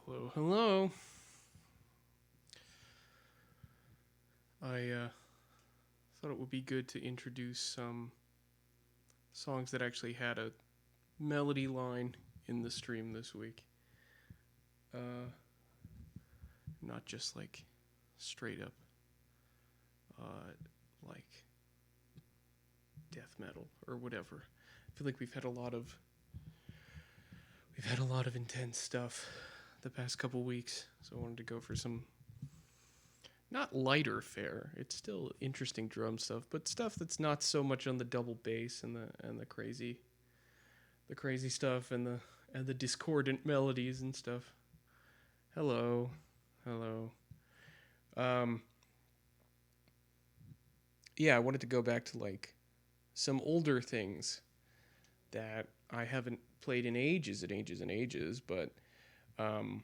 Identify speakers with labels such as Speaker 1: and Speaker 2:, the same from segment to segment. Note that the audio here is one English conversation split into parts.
Speaker 1: Hello, hello. I thought it would be good to introduce some songs that actually had a melody line in the stream this week. Not just like straight up, uh, like death metal or whatever. I feel like we've had a lot of intense stuff the past couple weeks, so I wanted to go for some not lighter fare. It's still interesting drum stuff, but stuff that's not so much on the double bass and the crazy stuff and the discordant melodies and stuff. Hello, hello. Um, yeah, I wanted to go back to like some older things that I haven't played in ages and ages and ages, but um,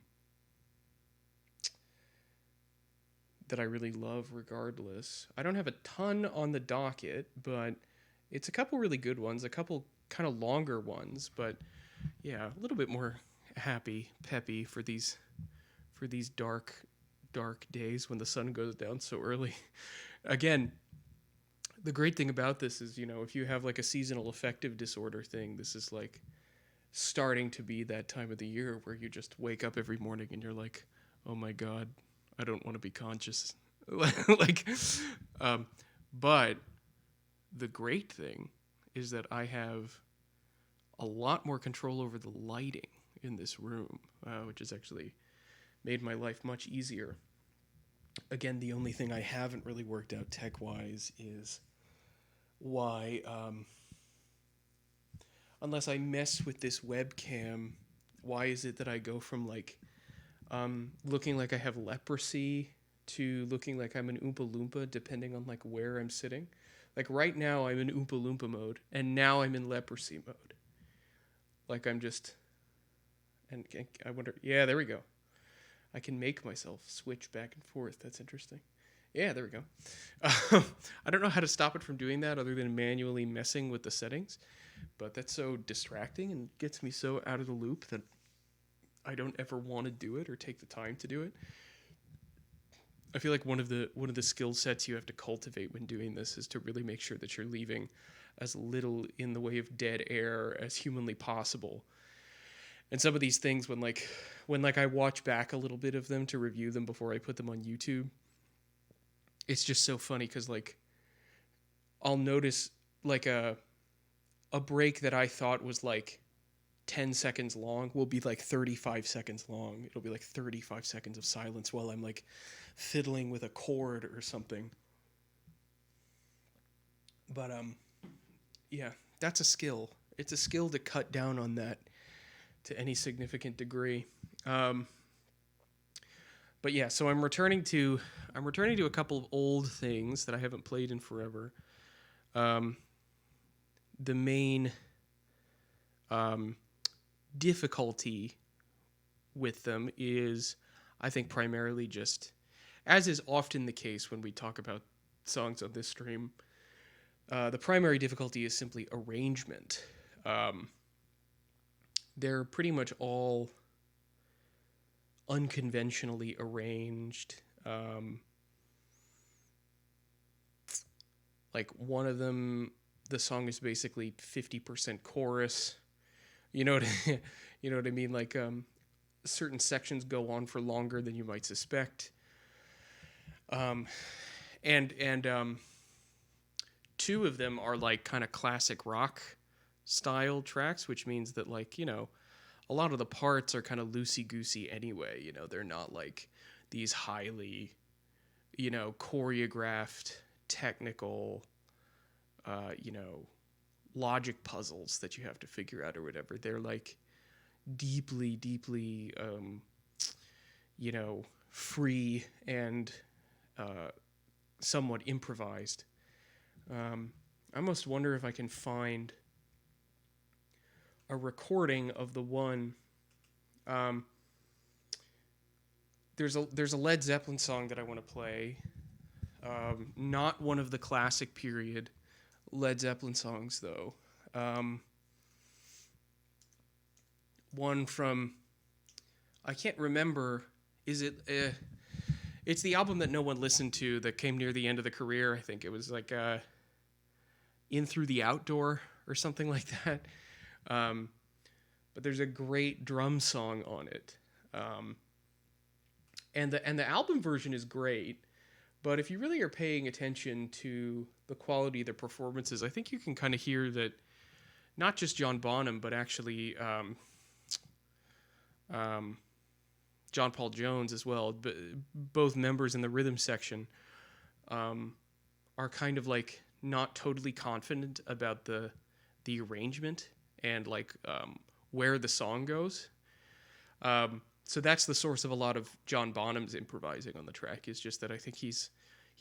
Speaker 1: that I really love regardless. I don't have a ton on the docket, but it's a couple really good ones, a couple kind of longer ones, but yeah, a little bit more peppy for these dark days when the sun goes down so early. Again, the great thing about this is, if you have like a seasonal affective disorder thing, this is like starting to be that time of the year where you just wake up every morning and you're like, "Oh my god, I don't want to be conscious." like um but the great thing is that I have a lot more control over the lighting in this room, which has actually made my life much easier. Again, the only thing I haven't really worked out tech wise is why, unless I mess with this webcam, why is it that I go from like looking like I have leprosy to looking like I'm an Oompa Loompa, depending on like where I'm sitting? Like right now, I'm in Oompa Loompa mode, and now I'm in leprosy mode. Like I'm just, and I wonder. Yeah, there we go. I can make myself switch back and forth. That's interesting. Yeah, there we go. I don't know how to stop it from doing that other than manually messing with the settings, but that's so distracting and gets me so out of the loop that I don't ever want to do it or take the time to do it. I feel like one of the skill sets you have to cultivate when doing this is to really make sure that you're leaving as little in the way of dead air as humanly possible. And some of these things, when I watch back a little bit of them to review them before I put them on YouTube, it's just so funny because like I'll notice like a break that I thought was like 10 seconds long will be like 35 seconds long. It'll be like 35 seconds of silence while I'm like fiddling with a chord or something. But yeah, that's a skill. It's a skill to cut down on that to any significant degree. Um, but yeah, so I'm returning to a couple of old things that I haven't played in forever. Um, the main um, difficulty with them is, I think, primarily just, as is often the case when we talk about songs on this stream, the primary difficulty is simply arrangement. Um, they're pretty much all unconventionally arranged. Like one of them, the song is basically 50% chorus. You know what you know what I mean? Like certain sections go on for longer than you might suspect. Um, and two of them are like kind of classic rock style tracks, which means that like a lot of the parts are kind of loosey goosey anyway. They're not like these highly choreographed technical logic puzzles that you have to figure out or whatever. They're like deeply free and somewhat improvised. I almost wonder if I can find a recording of the one. Um, there's a Led Zeppelin song that I want to play. Not one of the classic period Led Zeppelin songs though. One from I can't remember. Is it? It's the album that no one listened to that came near the end of the career. I think it was like In Through the Outdoor or something like that. But there's a great drum song on it. And the album version is great. But if you really are paying attention to the quality of the performances, I think you can kind of hear that not just John Bonham, but actually John Paul Jones as well, but both members in the rhythm section are kind of like not totally confident about the arrangement and like where the song goes. So that's the source of a lot of John Bonham's improvising on the track, is just that I think he's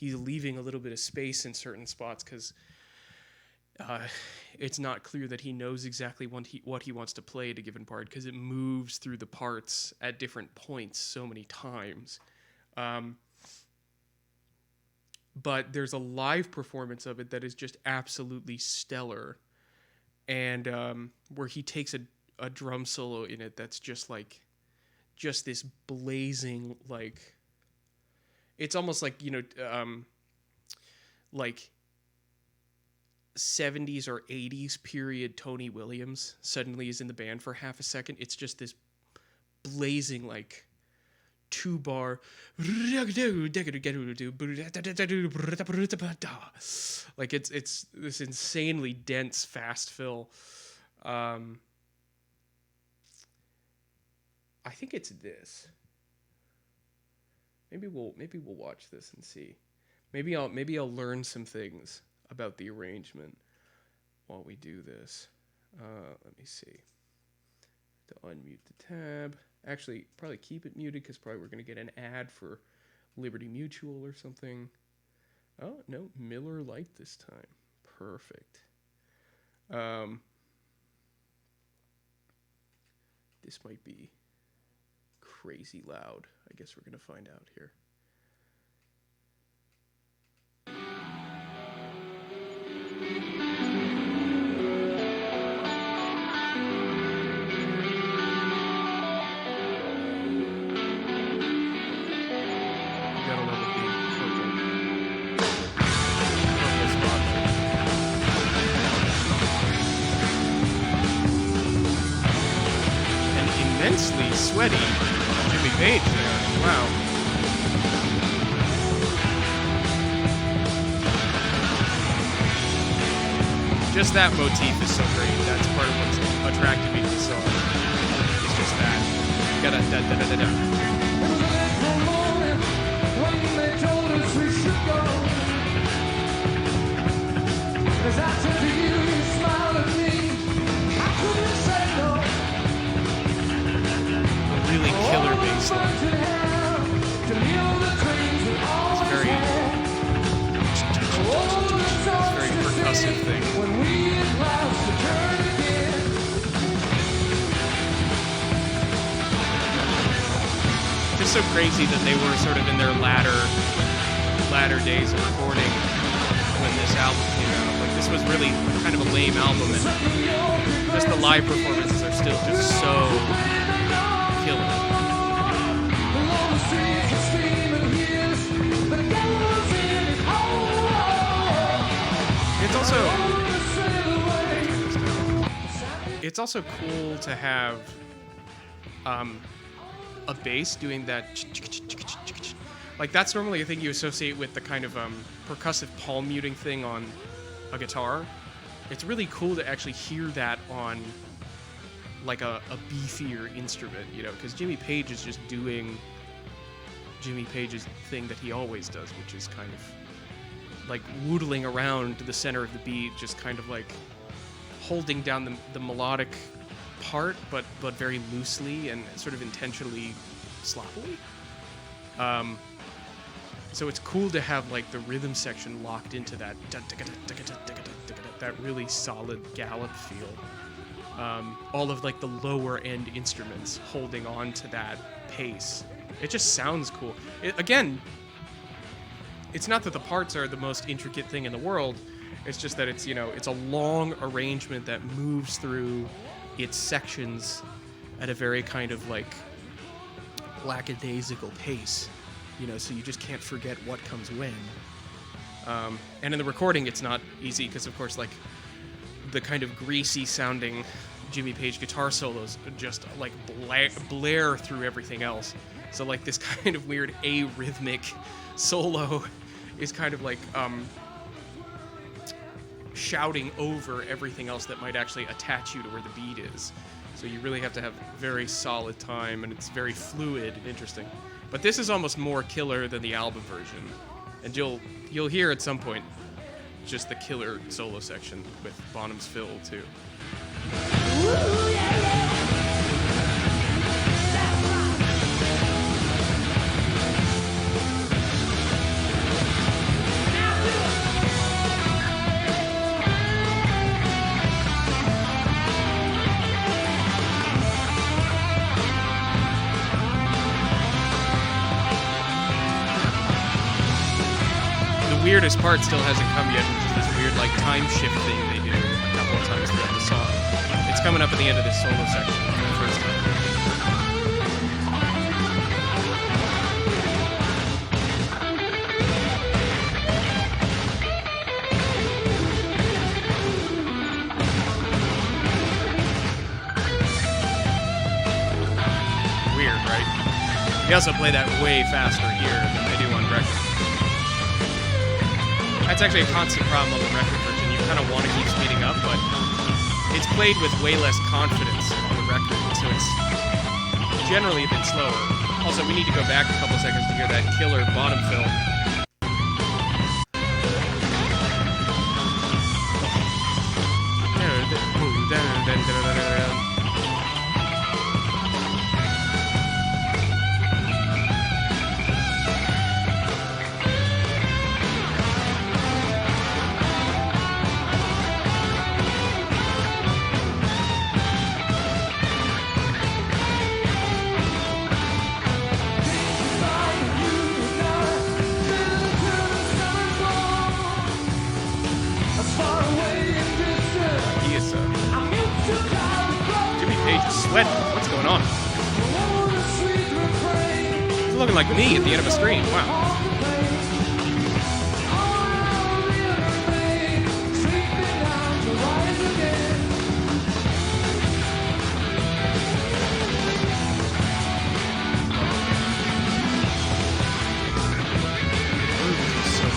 Speaker 1: leaving a little bit of space in certain spots because it's not clear that he knows exactly what he wants to play at a given part, because it moves through the parts at different points so many times. But there's a live performance of it that is just absolutely stellar, and where he takes a drum solo in it that's just this blazing, like, it's almost like, like 70s or 80s period Tony Williams suddenly is in the band for half a second. It's just this blazing, like, 2-bar, like it's this insanely dense fast fill. I think it's this. Maybe we'll watch this and see. Maybe I'll learn some things about the arrangement while we do this. Let me see. To unmute the tab. Actually, probably keep it muted because probably we're going to get an ad for Liberty Mutual or something. Oh, no, Miller Lite this time. Perfect. This might be crazy loud. I guess we're going to find out here. Immensely sweaty Jimmy Page there. Wow. Just that motif is so great. That's part of what's attracted me to the song. It's just that. Da-da-da-da-da-da. When they told us we should go, as I turned to you, you smiled at me. I couldn't say no. Really killer bass line. It's very percussive thing. Just so crazy that they were sort of in their latter days of recording when this album came out. Like, this was really kind of a lame album, and just the live performances are still just so killer. It's also cool to have a bass doing that, like, that's normally a thing you associate with the kind of percussive palm muting thing on a guitar. It's really cool to actually hear that on like a beefier instrument, because Jimmy Page is just doing Jimmy Page's thing that he always does, which is kind of like woodling around the center of the beat, just kind of like holding down the melodic part, but very loosely and sort of intentionally sloppily. So it's cool to have like the rhythm section locked into that really solid gallop feel. All of like the lower end instruments holding on to that pace. It just sounds cool. Again, it's not that the parts are the most intricate thing in the world. It's just that it's, it's a long arrangement that moves through its sections at a very kind of like lackadaisical pace, you know, so you just can't forget what comes when. And in the recording, it's not easy because, of course, like the kind of greasy sounding Jimmy Page guitar solos just like blare through everything else. So like this kind of weird arrhythmic solo is kind of like shouting over everything else that might actually attach you to where the beat is. So you really have to have very solid time, and it's very fluid and interesting. But this is almost more killer than the album version. And you'll hear at some point just the killer solo section with Bonham's fill too.
Speaker 2: Ooh, yeah, yeah.
Speaker 1: The weirdest part still hasn't come yet, which is this weird like time shift thing they do a couple of times throughout the song. It's coming up at the end of this solo section for the first time. Weird, right? They also play that way faster here than they do on record. That's actually a constant problem on the record version. You kind of want to keep speeding up, but it's played with way less confidence on the record, so it's generally a bit slower. Also, we need to go back a couple seconds to hear that killer bottom fill. Sweat. What's going on? He's looking like me at the end of a stream. Wow. So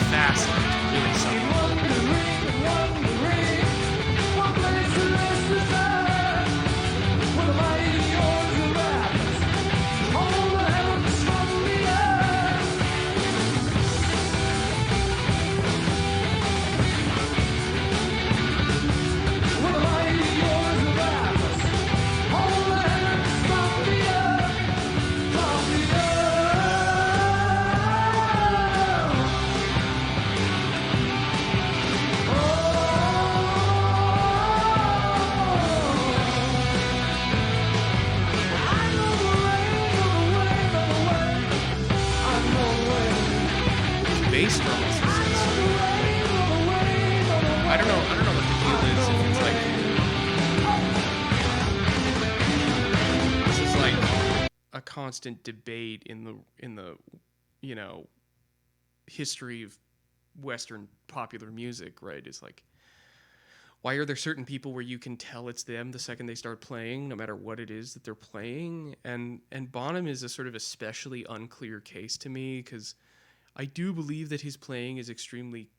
Speaker 1: fast. Really something. I don't know what the deal is. If it's like this is like a constant debate in the you know history of Western popular music, right? It's like, why are there certain people where you can tell it's them the second they start playing, no matter what it is that they're playing? And Bonham is a sort of especially unclear case to me, because I do believe that his playing is extremely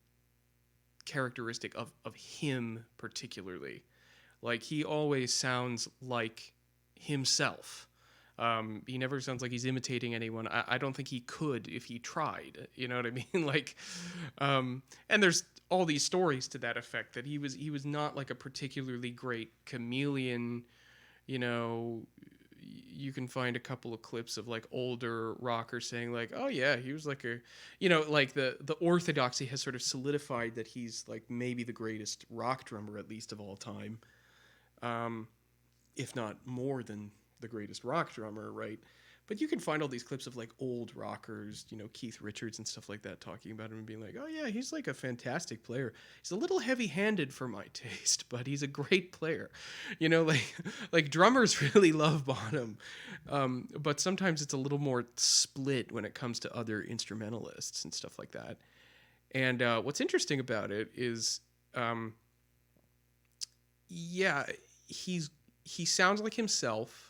Speaker 1: characteristic of him particularly. Like, he always sounds like himself. He never sounds like he's imitating anyone. I don't think he could if he tried. You know what I mean? Like, and there's all these stories to that effect, that he was not like a particularly great chameleon. You know, you can find a couple of clips of like older rockers saying like, oh yeah, he was like a, you know, like the orthodoxy has sort of solidified that he's like maybe the greatest rock drummer, at least of all time. If not more than the greatest rock drummer, right? But you can find all these clips of like old rockers, Keith Richards and stuff like that, talking about him and being like, oh yeah, he's like a fantastic player. He's a little heavy-handed for my taste, but he's a great player. Like drummers really love Bonham, but sometimes it's a little more split when it comes to other instrumentalists and stuff like that. And what's interesting about it is, yeah, he sounds like himself.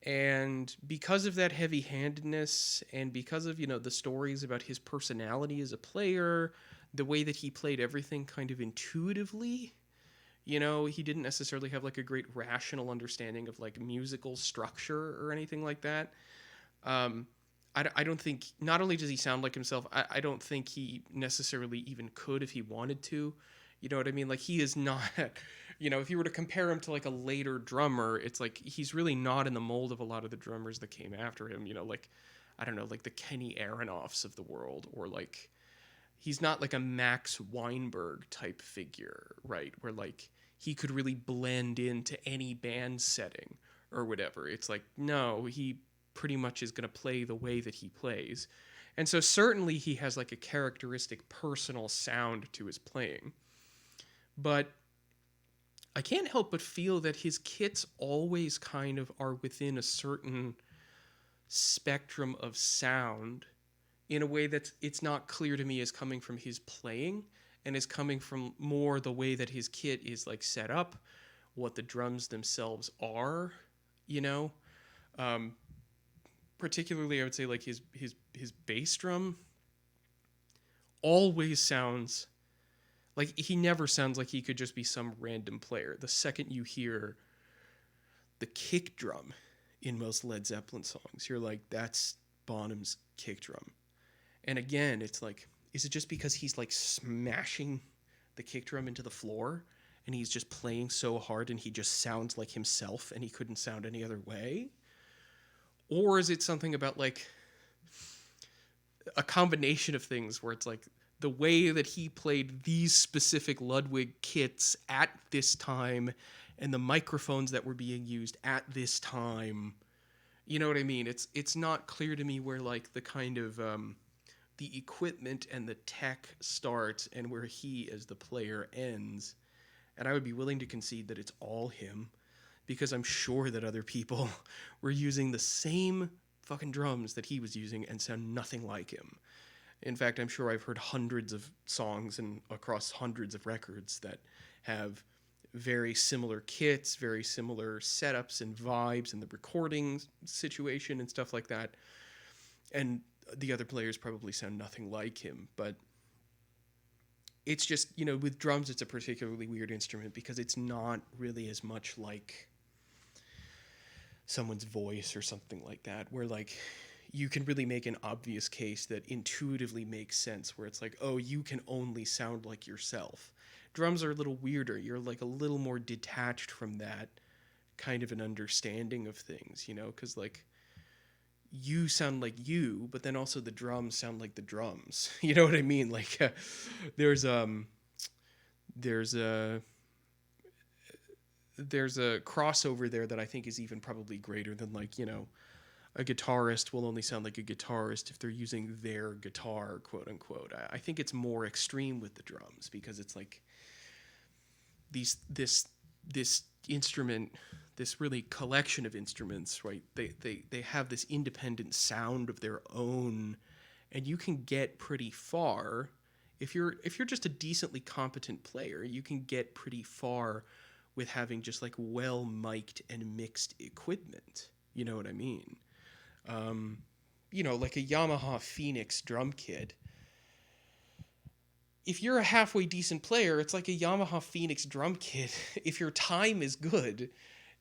Speaker 1: And because of that heavy-handedness, and because of the stories about his personality as a player, the way that he played everything kind of intuitively, he didn't necessarily have like a great rational understanding of like musical structure or anything like that. I don't think, not only does he sound like himself, I don't think he necessarily even could if he wanted to. You know what I mean? Like, he is not, if you were to compare him to like a later drummer, it's like he's really not in the mold of a lot of the drummers that came after him, like, I don't know, like the Kenny Aronoffs of the world, or like, he's not like a Max Weinberg type figure, right? Where like he could really blend into any band setting or whatever. It's like, no, he pretty much is going to play the way that he plays. And so certainly he has like a characteristic personal sound to his playing. But I can't help but feel that his kits always kind of are within a certain spectrum of sound, in a way that it's not clear to me as coming from his playing, and is coming from more the way that his kit is like set up, what the drums themselves are, you know. Particularly, I would say like his bass drum always sounds like, he never sounds like he could just be some random player. The second you hear the kick drum in most Led Zeppelin songs, you're like, that's Bonham's kick drum. And again, it's like, is it just because he's like smashing the kick drum into the floor and he's just playing so hard and he just sounds like himself and he couldn't sound any other way? Or is it something about like a combination of things where it's like the way that he played these specific Ludwig kits at this time and the microphones that were being used at this time? You know what I mean? It's not clear to me where like the kind of the equipment and the tech starts and where he as the player ends. And I would be willing to concede that it's all him, because I'm sure that other people were using the same fucking drums that he was using and sound nothing like him. In fact, I'm sure I've heard hundreds of songs and across hundreds of records that have very similar kits, very similar setups and vibes and the recording situation and stuff like that. And the other players probably sound nothing like him. But it's just, with drums, it's a particularly weird instrument because it's not really as much like someone's voice or something like that, where like you can really make an obvious case that intuitively makes sense, where it's like, oh, you can only sound like yourself. Drums are a little weirder. You're like a little more detached from that kind of an understanding of things, because like you sound like you, but then also the drums sound like the drums. You know what I mean? Like there's a crossover there that I think is even probably greater than like, a guitarist will only sound like a guitarist if they're using their guitar, quote unquote. I think it's more extreme with the drums because it's like this instrument, this really collection of instruments, right? They have this independent sound of their own, and you can get pretty far if you're just a decently competent player. You can get pretty far with having just like well mic'd and mixed equipment. You know what I mean? Like a Yamaha Phoenix drum kit. If you're a halfway decent player, it's like a Yamaha Phoenix drum kit. If your time is good,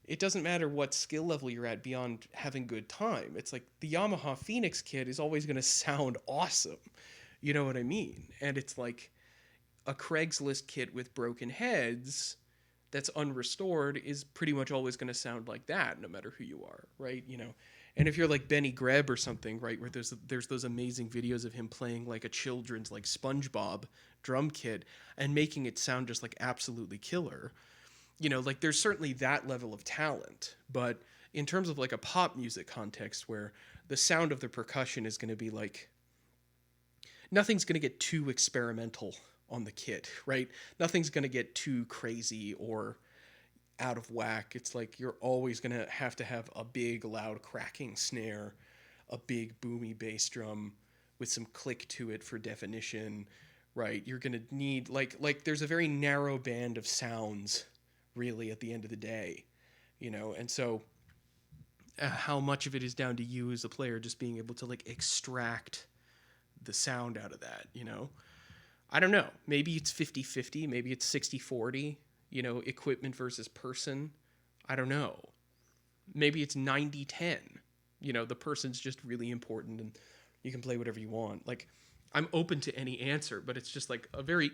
Speaker 1: it doesn't matter what skill level you're at beyond having good time. It's like the Yamaha Phoenix kit is always going to sound awesome. You know what I mean? And it's like a Craigslist kit with broken heads that's unrestored is pretty much always going to sound like that, no matter who you are, right? And if you're like Benny Greb or something, right, where there's those amazing videos of him playing like a children's like SpongeBob drum kit and making it sound just like absolutely killer. Like there's certainly that level of talent, but in terms of like a pop music context where the sound of the percussion is going to be like, nothing's going to get too experimental on the kit, right? Nothing's going to get too crazy or out of whack. It's like you're always going to have a big, loud, cracking snare, a big, boomy bass drum with some click to it for definition, right? You're going to need, like there's a very narrow band of sounds, really, at the end of the day, you know? And so how much of it is down to you as a player just being able to like extract the sound out of that, you know? I don't know. Maybe it's 50-50, maybe it's 60-40, you know, equipment versus person. I don't know. Maybe it's 90-10. You know, the person's just really important and you can play whatever you want. Like, I'm open to any answer, but it's just like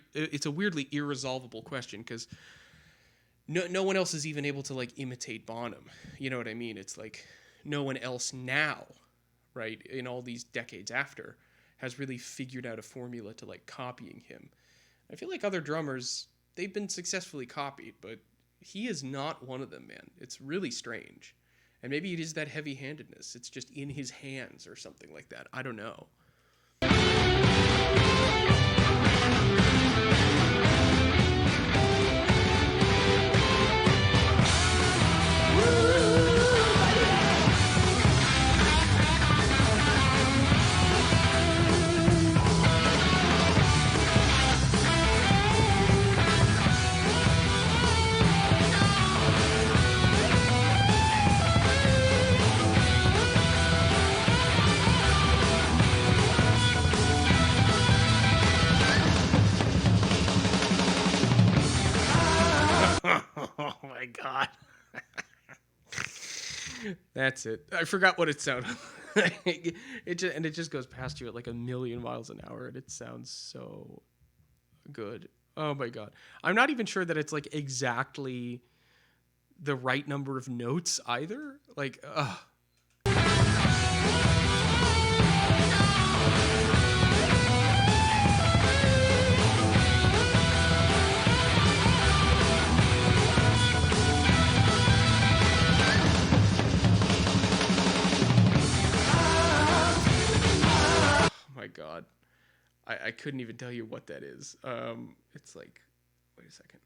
Speaker 1: it's a weirdly irresolvable question because no one else is even able to like imitate Bonham. You know what I mean? It's like no one else now, right, in all these decades after, has really figured out a formula to like copying him. I feel like other drummers, they've been successfully copied, but he is not one of them, man. It's really strange. And maybe it is that heavy-handedness. It's just in his hands or something like that. I don't know. Oh my god. That's it. I forgot what it sounded like. It just goes past you at like a million miles an hour and it sounds so good. Oh my god. I'm not even sure that it's like exactly the right number of notes either. Like, ugh. My god, I couldn't even tell you what that is. It's like, wait a second.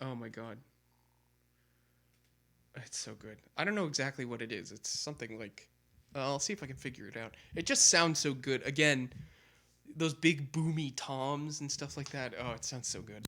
Speaker 1: Oh my god, it's so good. I don't know exactly what it is. It's something like, I'll see if I can figure it out. It just sounds so good. Again, those big boomy toms and stuff like that. Oh, it sounds so good.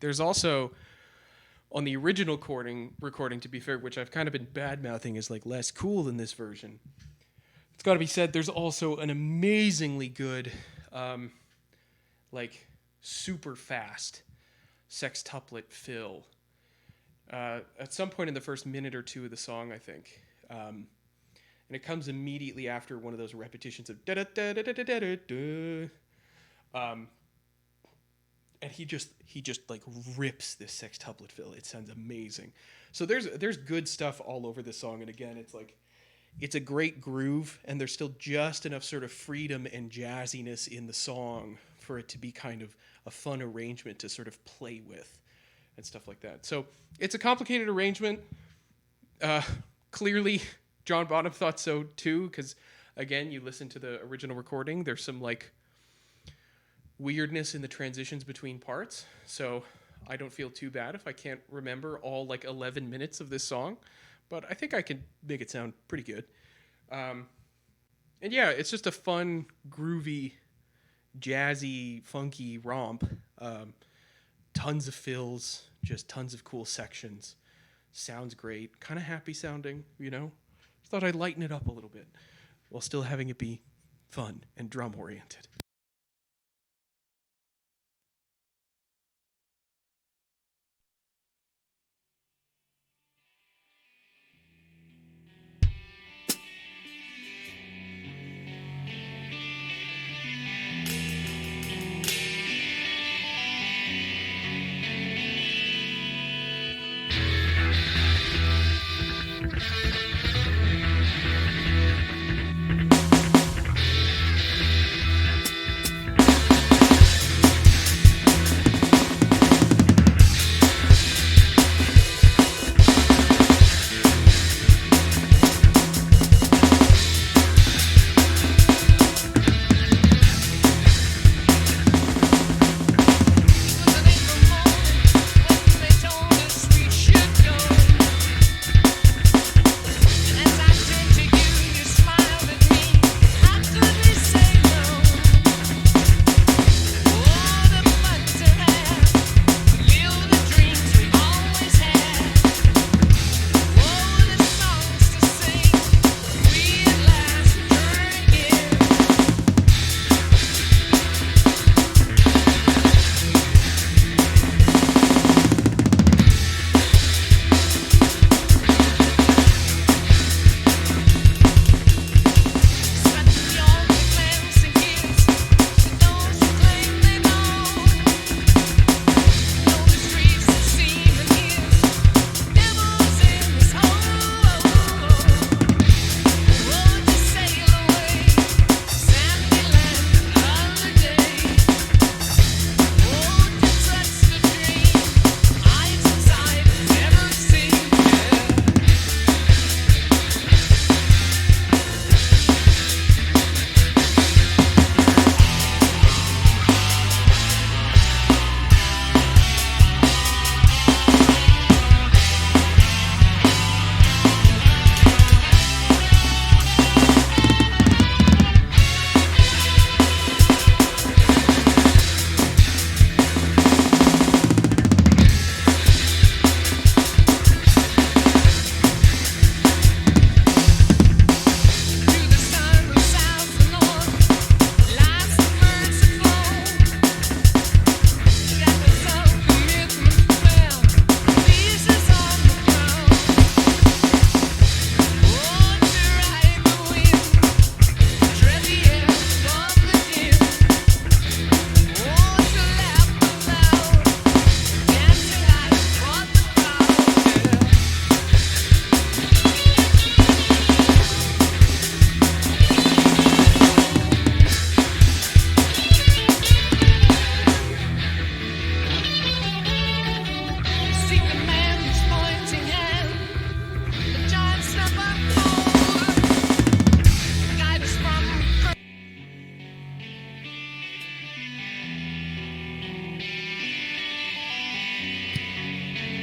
Speaker 1: There's also on the original recording, to be fair, which I've kind of been bad mouthing is like less cool than this version. It's got to be said. There's also an amazingly good, like super fast sextuplet fill at some point in the first minute or two of the song, I think. And it comes immediately after one of those repetitions of da da da da da da da da. And he just like rips this sextuplet fill. It sounds amazing. So there's good stuff all over this song, and again, it's like it's a great groove, and there's still just enough sort of freedom and jazziness in the song for it to be kind of a fun arrangement to sort of play with and stuff like that. So it's a complicated arrangement. Clearly, John Bonham thought so too, because again, you listen to the original recording, there's some like weirdness in the transitions between parts. So I don't feel too bad if I can't remember all like 11 minutes of this song, but I think I can make it sound pretty good. And yeah, it's just a fun, groovy, jazzy, funky romp. Tons of fills, just tons of cool sections. Sounds great, kind of happy sounding, you know? Thought I'd lighten it up a little bit while still having it be fun and drum oriented.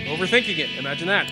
Speaker 1: Overthinking it. Imagine that.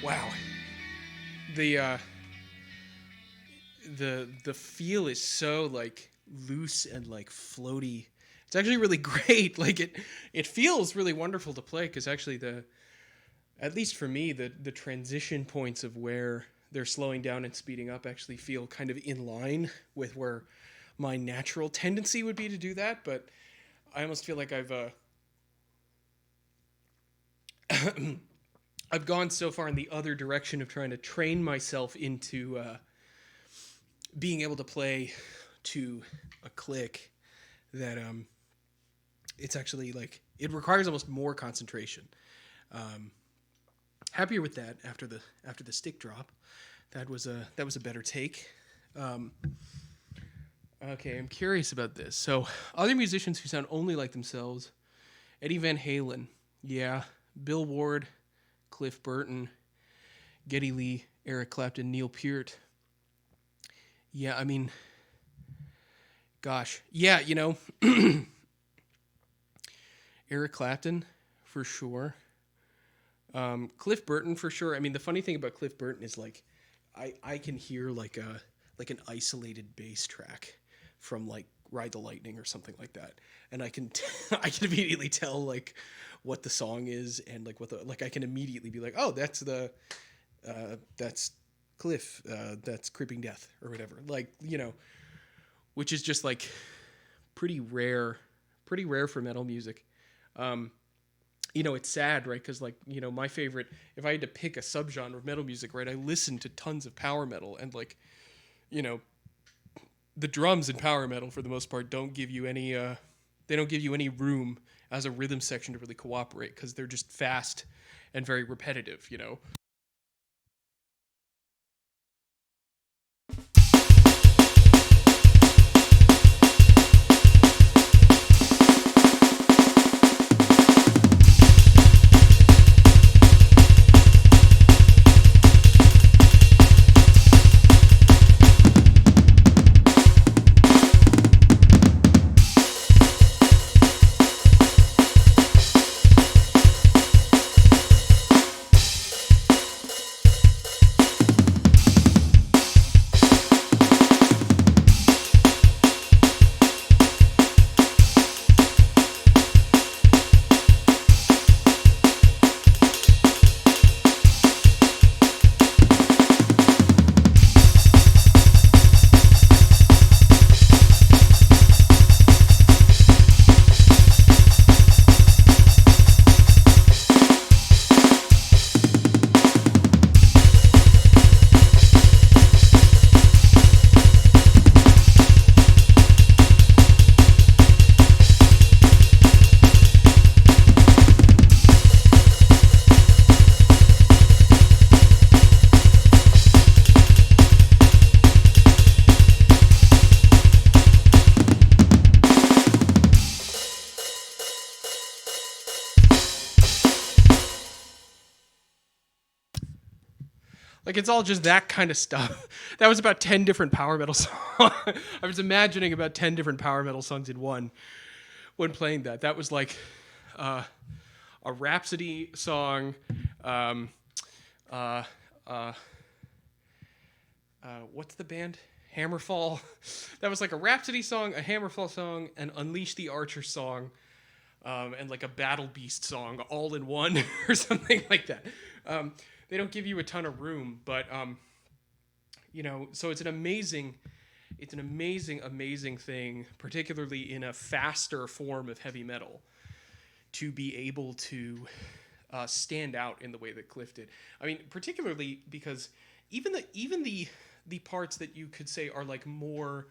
Speaker 1: Wow. The the feel is so like loose and like floaty. It's actually really great. Like it feels really wonderful to play because actually the at least for me the transition points of where they're slowing down and speeding up actually feel kind of in line with where my natural tendency would be to do that, but I almost feel like I've gone so far in the other direction of trying to train myself into being able to play to a click that it's actually like it requires almost more concentration. Happier with that after the stick drop. That was a better take. Um, okay, I'm curious about this. So, other musicians who sound only like themselves: Eddie Van Halen, yeah, Bill Ward, Cliff Burton, Geddy Lee, Eric Clapton, Neil Peart. Yeah, I mean, gosh, yeah, Eric Clapton for sure. Cliff Burton for sure. I mean, the funny thing about Cliff Burton is like, I can hear like an isolated bass track from like Ride the Lightning or something like that, and I can I can immediately tell like what the song is and like what the like I can immediately be like, oh, that's Cliff, that's Creeping Death or whatever. Like which is just like pretty rare, pretty rare for metal music. Um, it's sad, right? Because like my favorite, if I had to pick a subgenre of metal music, right, I listen to tons of power metal, and like you know the drums in power metal for the most part don't give you any they don't give you any room as a rhythm section to really cooperate because they're just fast and very repetitive. Like it's all just that kind of stuff. That was about 10 different power metal songs. I was imagining about 10 different power metal songs in one when playing that. That was like uh, a Rhapsody song, um, uh, uh, what's the band? Hammerfall. That was like a Rhapsody song, a Hammerfall song, an Unleash the Archer song, and like a Battle Beast song all in one or something like that. They don't give you a ton of room, but so it's an amazing thing, particularly in a faster form of heavy metal, to be able to stand out in the way that Cliff did. I mean, particularly because even the parts that you could say are like more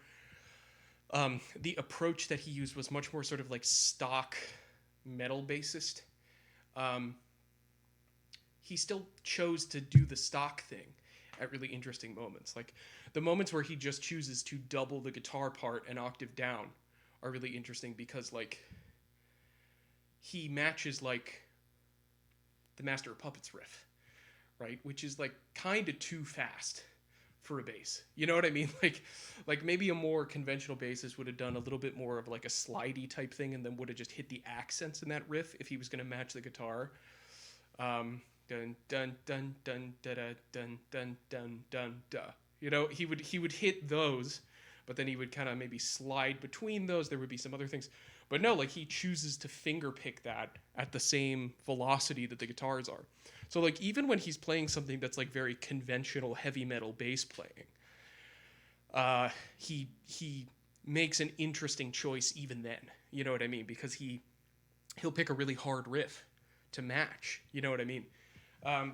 Speaker 1: the approach that he used was much more sort of like stock metal bassist. Um, he still chose to do the stock thing at really interesting moments. Like the moments where he just chooses to double the guitar part an octave down are really interesting because like he matches like the Master of Puppets riff, right? Which is like kind of too fast for a bass. You know what I mean? Like maybe a more conventional bassist would have done a little bit more of like a slidey type thing and then would have just hit the accents in that riff if he was going to match the guitar. dun dun dun dun da da dun dun dun dun da. You know, he would hit those, but then he would kind of maybe slide between those. There would be some other things, but no, like he chooses to finger pick that at the same velocity that the guitars are. So like even when he's playing something that's like very conventional heavy metal bass playing, he makes an interesting choice even then. You know what I mean? Because he'll pick a really hard riff to match. You know what I mean?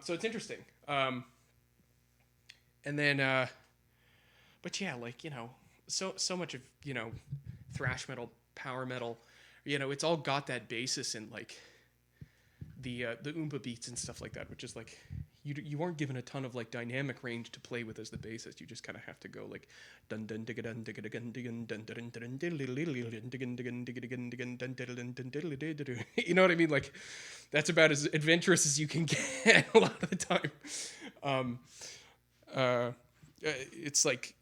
Speaker 1: So it's interesting. And then, but yeah, like, you know, so much of, you know, thrash metal, power metal, you know, it's all got that basis in like the oompa beats and stuff like that, which is like you aren't given a ton of like dynamic range to play with as the bassist. You just kind of have to go like dun dun digga dun digga dun digga dun dun dun dun. You know what I mean? Like that's about as adventurous as you can get a lot of the time. It's like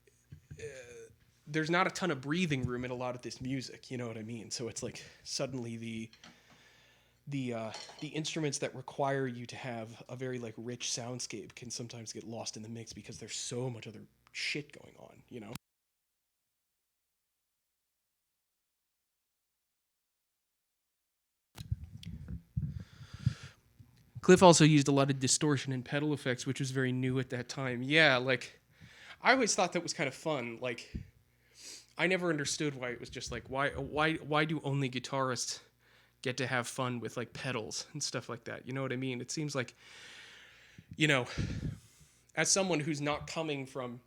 Speaker 1: there's not a ton of breathing room in a lot of this music. You know what I mean? So it's like suddenly the instruments that require you to have a very like rich soundscape can sometimes get lost in the mix because there's so much other shit going on, you know? Cliff also used a lot of distortion and pedal effects, which was very new at that time. Yeah, like I always thought that was kind of fun. Like I never understood why it was just like why do only guitarists get to have fun with like pedals and stuff like that. You know what I mean? It seems like, you know, as someone who's not coming from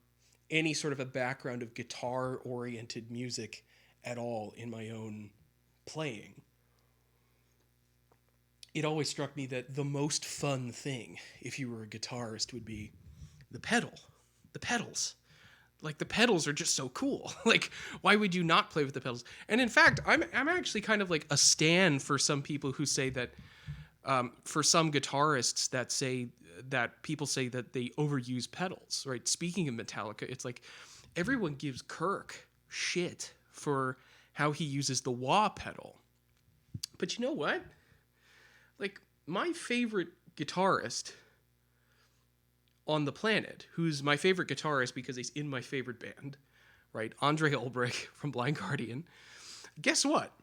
Speaker 1: any sort of a background of guitar oriented music at all in my own playing, it always struck me that the most fun thing if you were a guitarist would be the pedals. Like the pedals are just so cool. Like why would you not play with the pedals? And in fact, I'm actually kind of like a stan for some people who say that for some guitarists that say that people say that they overuse pedals, right? Speaking of Metallica, it's like everyone gives Kirk shit for how he uses the wah pedal. But you know what? Like my favorite guitarist on the planet, who's my favorite guitarist because he's in my favorite band, right? Andre Ulbrich from Blind Guardian. Guess what?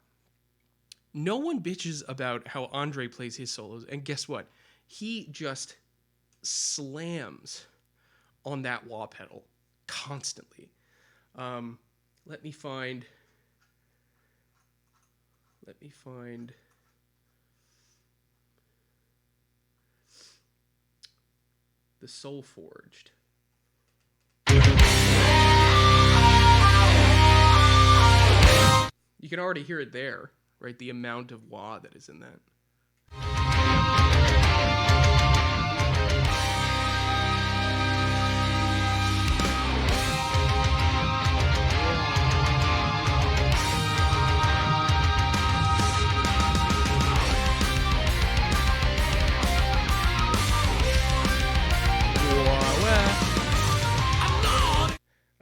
Speaker 1: No one bitches about how Andre plays his solos, and guess what? He just slams on that wah pedal constantly. Let me find the Soul Forged. You can already hear it there, right? The amount of wah that is in that.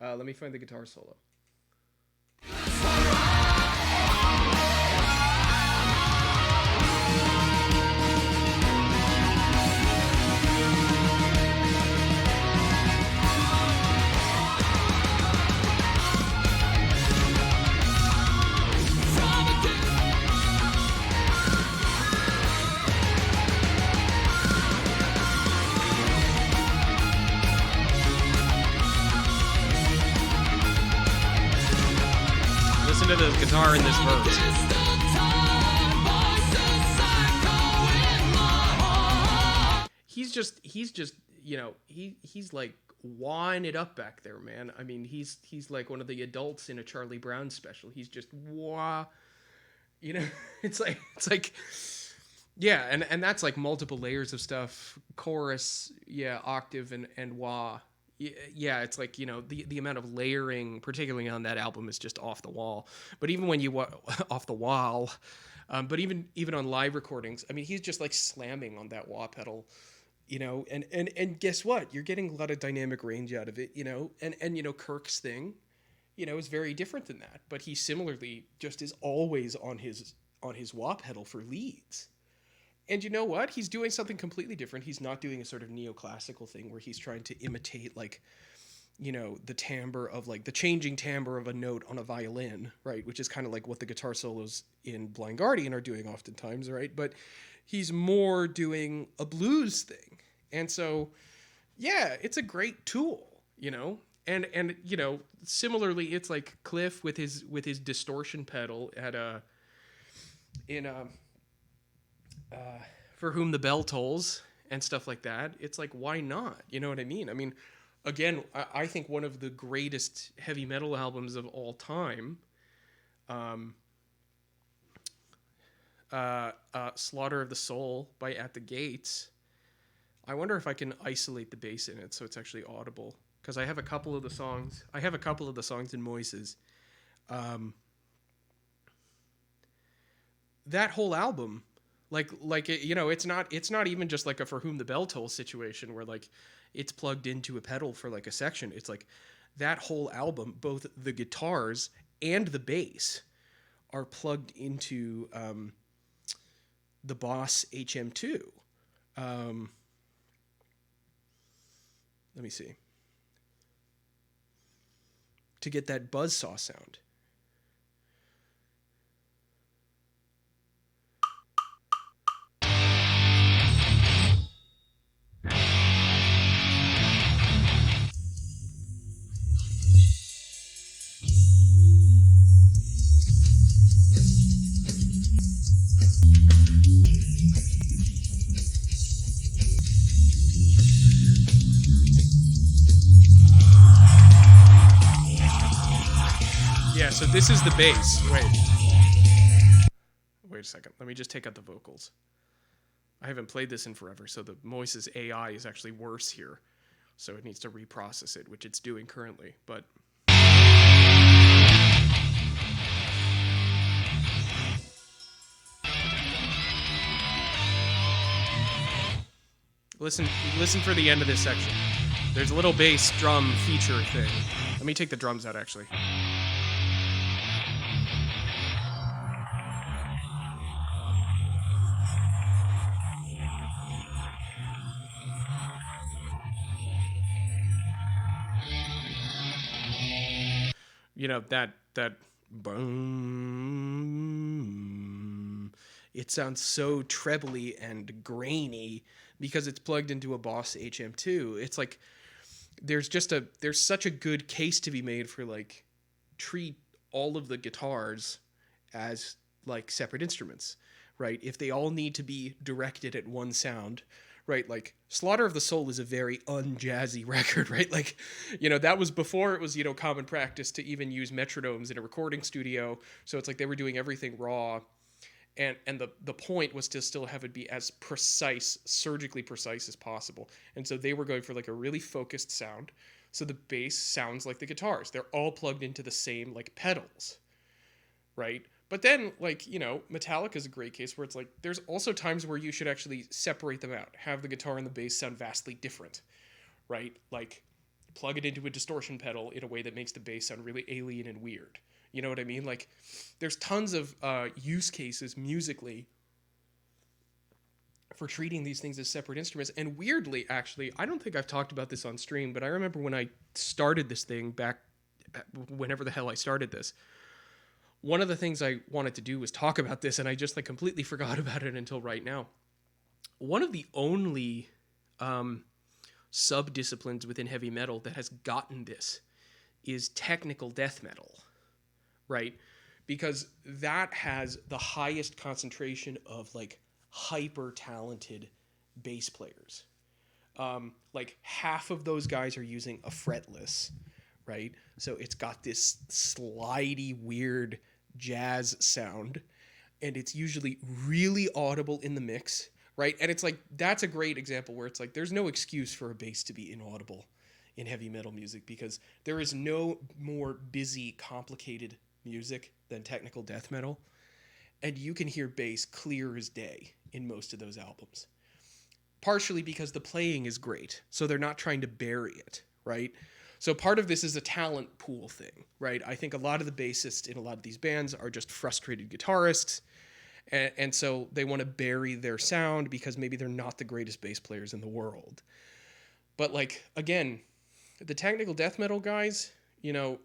Speaker 1: Let me find the guitar solo. Listen to the guitar in this verse. He's just, you know, he's like wahing it up back there, man. I mean, he's like one of the adults in a Charlie Brown special. He's just wah, you know. It's like yeah, and that's like multiple layers of stuff. Chorus, yeah, octave and wah. Yeah, it's like, you know, the amount of layering, particularly on that album, is just off the wall. But even when you off the wall, but even on live recordings, I mean, he's just like slamming on that wah pedal, you know. And guess what? You're getting a lot of dynamic range out of it, you know. And you know, Kirk's thing, you know, is very different than that. But he similarly just is always on his wah pedal for leads. And you know what? He's doing something completely different. He's not doing a sort of neoclassical thing where he's trying to imitate like, you know, the timbre of like the changing timbre of a note on a violin, right? Which is kind of like what the guitar solos in Blind Guardian are doing oftentimes, right? But he's more doing a blues thing. And so, yeah, it's a great tool, you know? And you know, similarly, it's like Cliff with his distortion pedal at in For Whom the Bell Tolls and stuff like that. It's like, why not? You know what I mean? I mean, again, I think one of the greatest heavy metal albums of all time, um, Slaughter of the Soul by At the Gates. I wonder if I can isolate the bass in it so it's actually audible, because I have a couple of the songs. I have a couple of the songs in Moises. That whole album, like it, you know, it's not even just like a For Whom the Bell Tolls situation where like it's plugged into a pedal for like a section. It's like that whole album, both the guitars and the bass are plugged into the Boss HM2. Let me see. To get that buzzsaw sound. Yeah, so this is the bass. Wait a second. Let me just take out the vocals. I haven't played this in forever, so the Moises AI is actually worse here. So it needs to reprocess it, which it's doing currently. But listen for the end of this section. There's a little bass drum feature thing. Let me take the drums out, actually. You know, that boom, it sounds so trebly and grainy because it's plugged into a Boss HM2. It's like there's such a good case to be made for like treat all of the guitars as like separate instruments, right? If they all need to be directed at one sound, right? Like Slaughter of the Soul is a very unjazzy record, right? Like, you know, that was before it was, you know, common practice to even use metronomes in a recording studio. So it's like they were doing everything raw. And the point was to still have it be as precise, surgically precise as possible. And so they were going for like a really focused sound. So the bass sounds like the guitars. They're all plugged into the same like pedals, right? But then, like, you know, Metallica is a great case where it's like there's also times where you should actually separate them out, have the guitar and the bass sound vastly different, right? Like plug it into a distortion pedal in a way that makes the bass sound really alien and weird. You know what I mean? Like there's tons of use cases musically for treating these things as separate instruments. And weirdly, actually, I don't think I've talked about this on stream, but I remember when I started this thing back whenever the hell I started this, one of the things I wanted to do was talk about this, and I just like completely forgot about it until right now. One of the only sub-disciplines within heavy metal that has gotten this is technical death metal, right? Because that has the highest concentration of like hyper talented bass players. Like half of those guys are using a fretless, right? So it's got this slidey, weird jazz sound, and it's usually really audible in the mix, right? And it's like, that's a great example where it's like, there's no excuse for a bass to be inaudible in heavy metal music because there is no more busy, complicated music than technical death metal. And you can hear bass clear as day in most of those albums. Partially because the playing is great, so they're not trying to bury it, right? So part of this is a talent pool thing, right? I think a lot of the bassists in a lot of these bands are just frustrated guitarists, And so they want to bury their sound because maybe they're not the greatest bass players in the world. But like, again, the technical death metal guys, you know,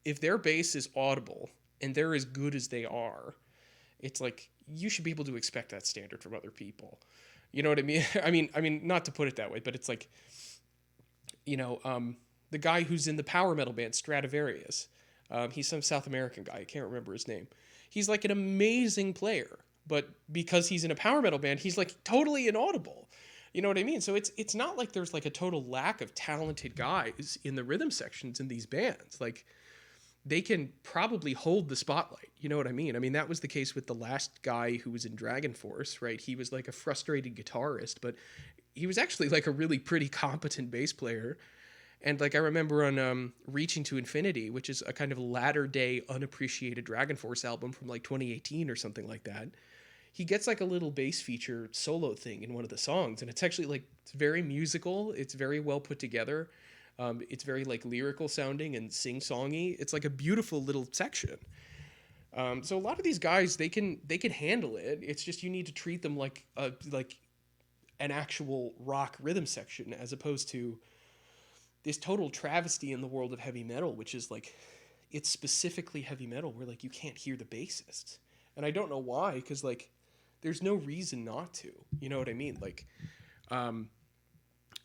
Speaker 1: if their bass is audible and they're as good as they are, it's like you should be able to expect that standard from other people. You know what I mean? I mean, not to put it that way, but it's like, the guy who's in the power metal band Stradivarius. He's some South American guy. I can't remember his name. He's like an amazing player, but because he's in a power metal band, he's like totally inaudible. You know what I mean? So it's not like there's like a total lack of talented guys in the rhythm sections in these bands. Like they can probably hold the spotlight. You know what I mean? I mean, that was the case with the last guy who was in Dragon Force, right? He was like a frustrated guitarist, but he was actually like a really pretty competent bass player. And like I remember on Reaching to Infinity, which is a kind of latter day unappreciated Dragon Force album from like 2018 or something like that, he gets like a little bass feature solo thing in one of the songs, and it's actually like it's very musical. It's very well put together. It's very like lyrical sounding and sing-songy. It's like a beautiful little section. So a lot of these guys, they can handle it. It's just you need to treat them like an actual rock rhythm section as opposed to this total travesty in the world of heavy metal, which is like it's specifically heavy metal where like you can't hear the bassist. And I don't know why, because like there's no reason not to. You know what I mean? Like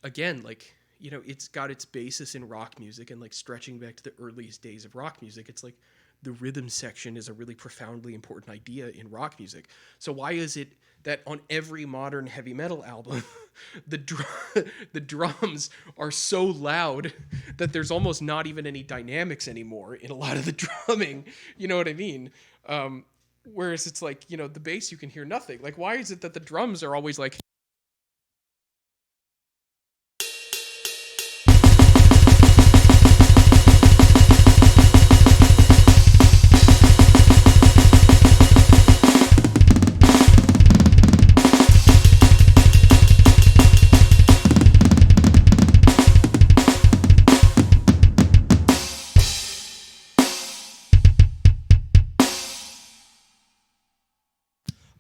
Speaker 1: again, like, you know, it's got its basis in rock music, and like stretching back to the earliest days of rock music, it's like the rhythm section is a really profoundly important idea in rock music. So why is it that on every modern heavy metal album, the drums are so loud that there's almost not even any dynamics anymore in a lot of the drumming? You know what I mean? Whereas it's like, you know, the bass, you can hear nothing. Like, why is it that the drums are always like...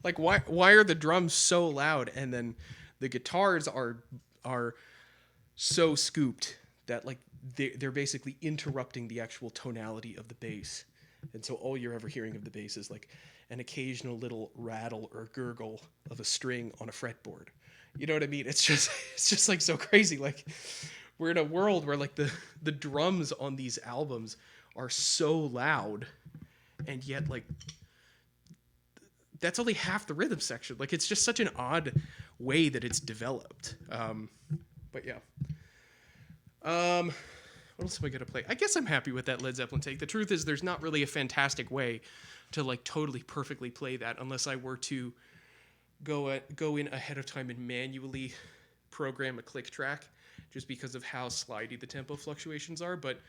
Speaker 1: Like, why are the drums so loud, and then the guitars are so scooped that like they're basically interrupting the actual tonality of the bass, and so all you're ever hearing of the bass is like an occasional little rattle or gurgle of a string on a fretboard. You know what I mean? It's just like so crazy. Like we're in a world where like the drums on these albums are so loud, and yet like that's only half the rhythm section. Like it's just such an odd way that it's developed. But yeah. What else am I gonna play? I guess I'm happy with that Led Zeppelin take. The truth is, there's not really a fantastic way to like totally perfectly play that unless I were to go in ahead of time and manually program a click track, just because of how slidey the tempo fluctuations are. But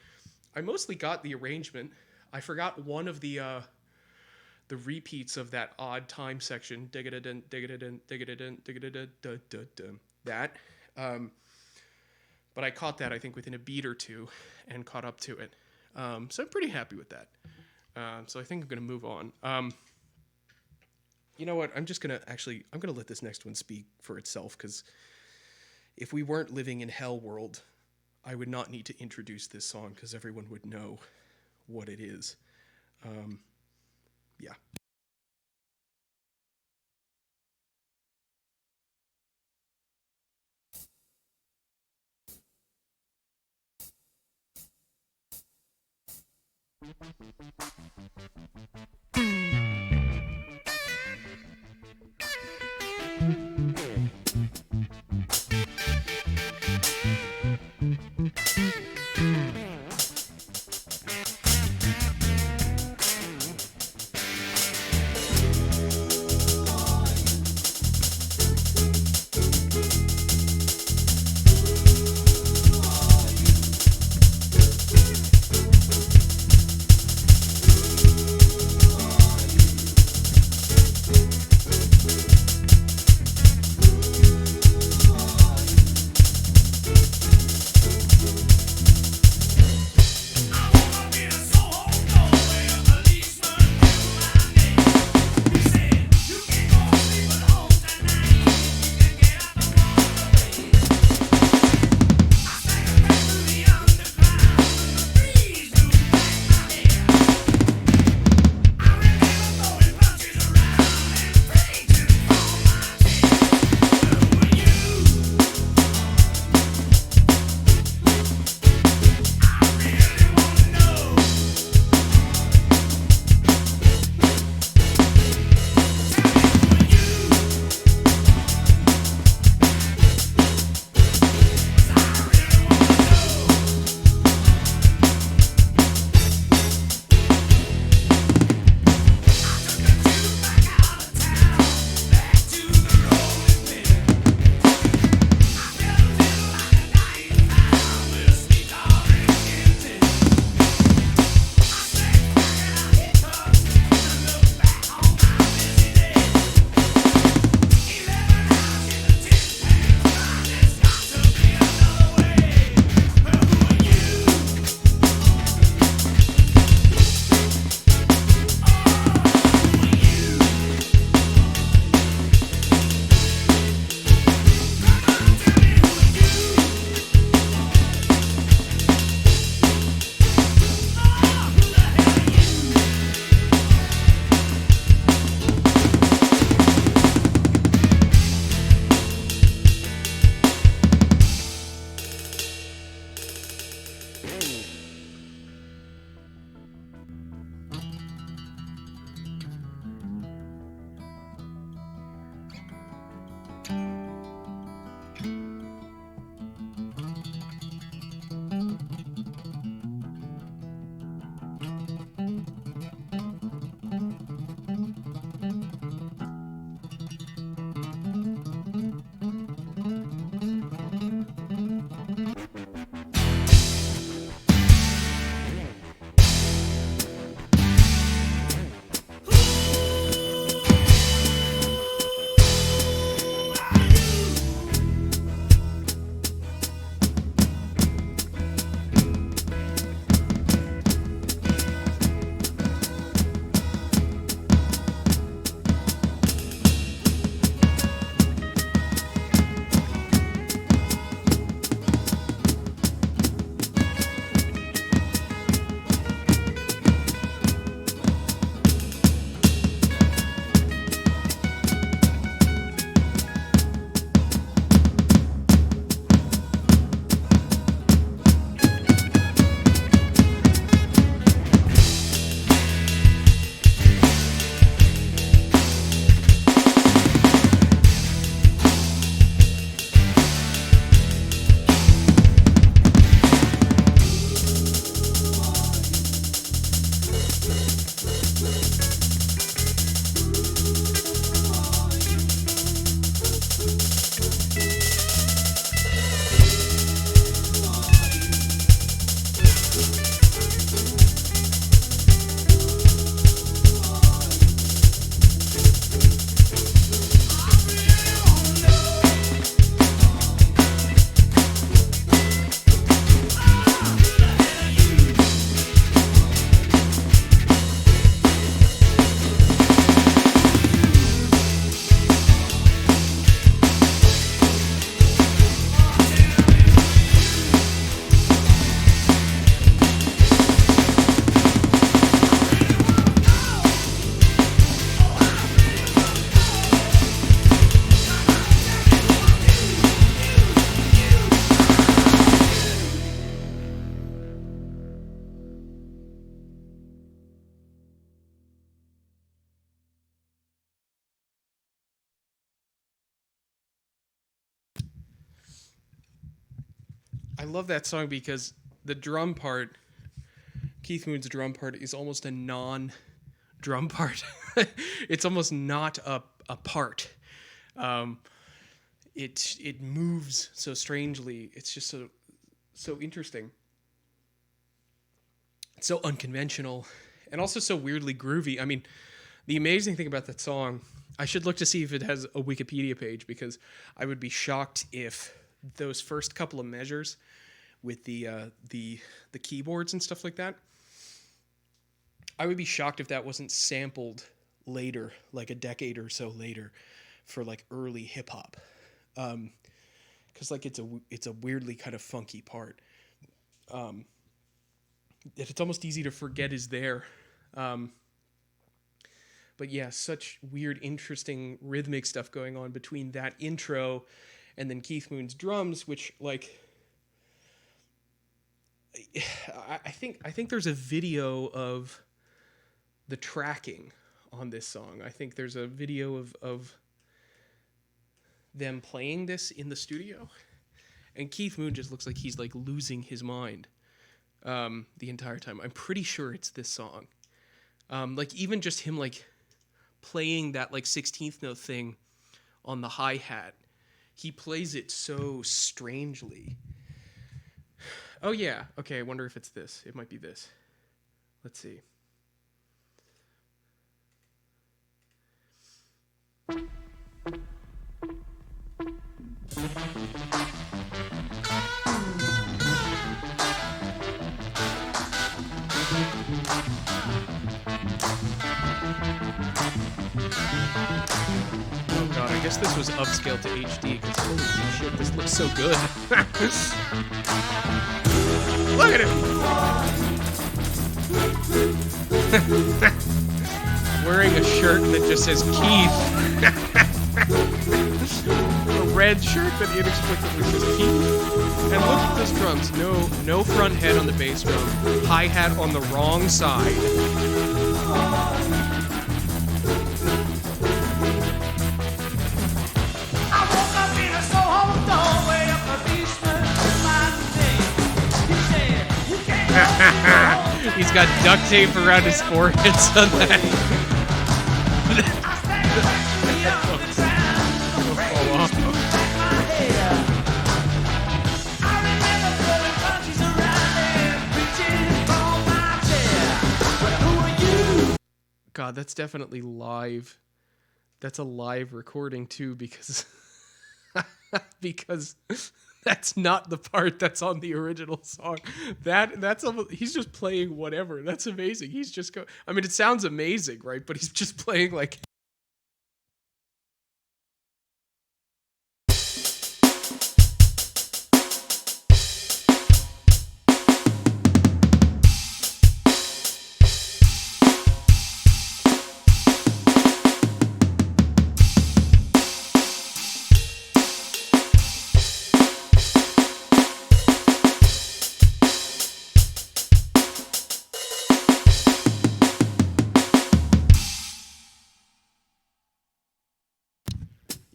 Speaker 1: I mostly got the arrangement. I forgot one of the repeats of that odd time section, that. But I caught that, I think, within a beat or two and caught up to it. So I'm pretty happy with that. So I think I'm going to move on. You know what? I'm going to let this next one speak for itself, because if we weren't living in Hell World, I would not need to introduce this song because everyone would know what it is. Yeah. I love that song because the drum part, Keith Moon's drum part, is almost a non-drum part. It's almost not a part. Um, it moves so strangely. It's just so interesting. It's so unconventional, and also so weirdly groovy. I mean, the amazing thing about that song, I should look to see if it has a Wikipedia page, because I would be shocked if those first couple of measures with the keyboards and stuff like that, I would be shocked if that wasn't sampled later, like a decade or so later, for like early hip hop, because like it's a weirdly kind of funky part. It's almost easy to forget is there. But yeah, such weird, interesting rhythmic stuff going on between that intro and then Keith Moon's drums, which like I think there's a video of the tracking on this song. I think there's a video of them playing this in the studio, and Keith Moon just looks like he's like losing his mind the entire time. I'm pretty sure it's this song. Like even just him like playing that like 16th note thing on the hi-hat, he plays it so strangely. Oh yeah, okay, I wonder if it's this. It might be this. Let's see. Oh god, I guess this was upscaled to HD, because holy shit, this looks so good. Look at it! Wearing a shirt that just says Keith. A red shirt that inexplicably says Keith. And look at those drums. No front head on the bass drum. Hi-hat on the wrong side. He's got duct tape around his forehead so that God, that's definitely live. That's a live recording too, because because that's not the part that's on the original song. He's just playing whatever. That's amazing. He's just I mean, it sounds amazing, right? But he's just playing like.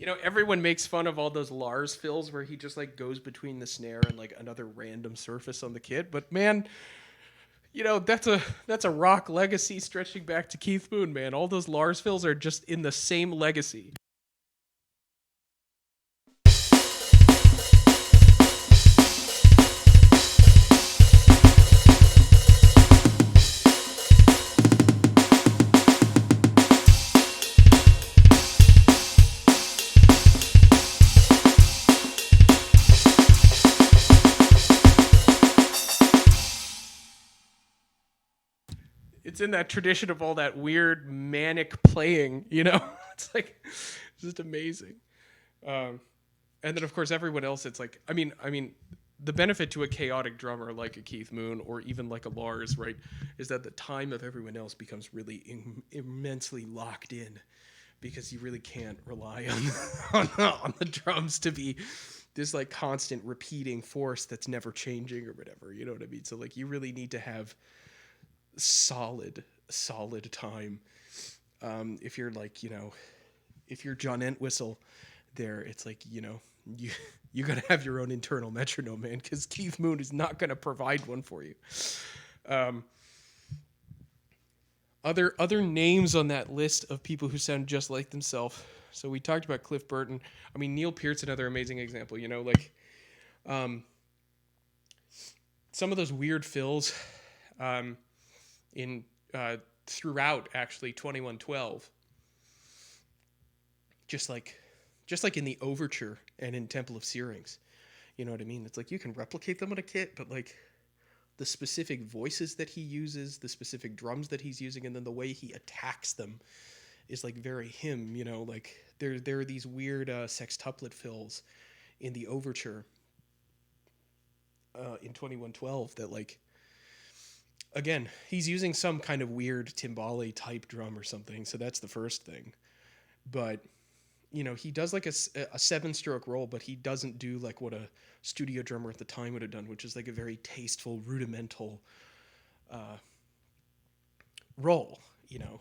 Speaker 1: You know, everyone makes fun of all those Lars fills where he just like goes between the snare and like another random surface on the kit. But man, you know, that's a rock legacy stretching back to Keith Moon, man. All those Lars fills are just in the same legacy. It's in that tradition of all that weird manic playing, you know? It's like, it's just amazing. And then of course everyone else, it's like, I mean, the benefit to a chaotic drummer like a Keith Moon or even like a Lars, right, is that the time of everyone else becomes really immensely locked in, because you really can't rely on the drums to be this like constant repeating force that's never changing or whatever, you know what I mean? So like you really need to have solid time. If you're like, you know, if you're John Entwistle there, it's like, you know, You got to have your own internal metronome, man, because Keith Moon is not going to provide one for you. Other names on that list of people who sound just like themselves. So we talked about Cliff Burton. I mean, Neil Peart's another amazing example. You know, like some of those weird fills in throughout actually 2112. Just like in the overture and in Temple of Syrinx. You know what I mean? It's like you can replicate them on a kit, but like the specific voices that he uses, the specific drums that he's using, and then the way he attacks them is like very him, you know, like there are these weird sextuplet fills in the overture in 2112 that, like, again, he's using some kind of weird timbale type drum or something, so that's the first thing. But you know, he does like a 7-stroke roll, but he doesn't do like what a studio drummer at the time would have done, which is like a very tasteful, rudimental roll, you know.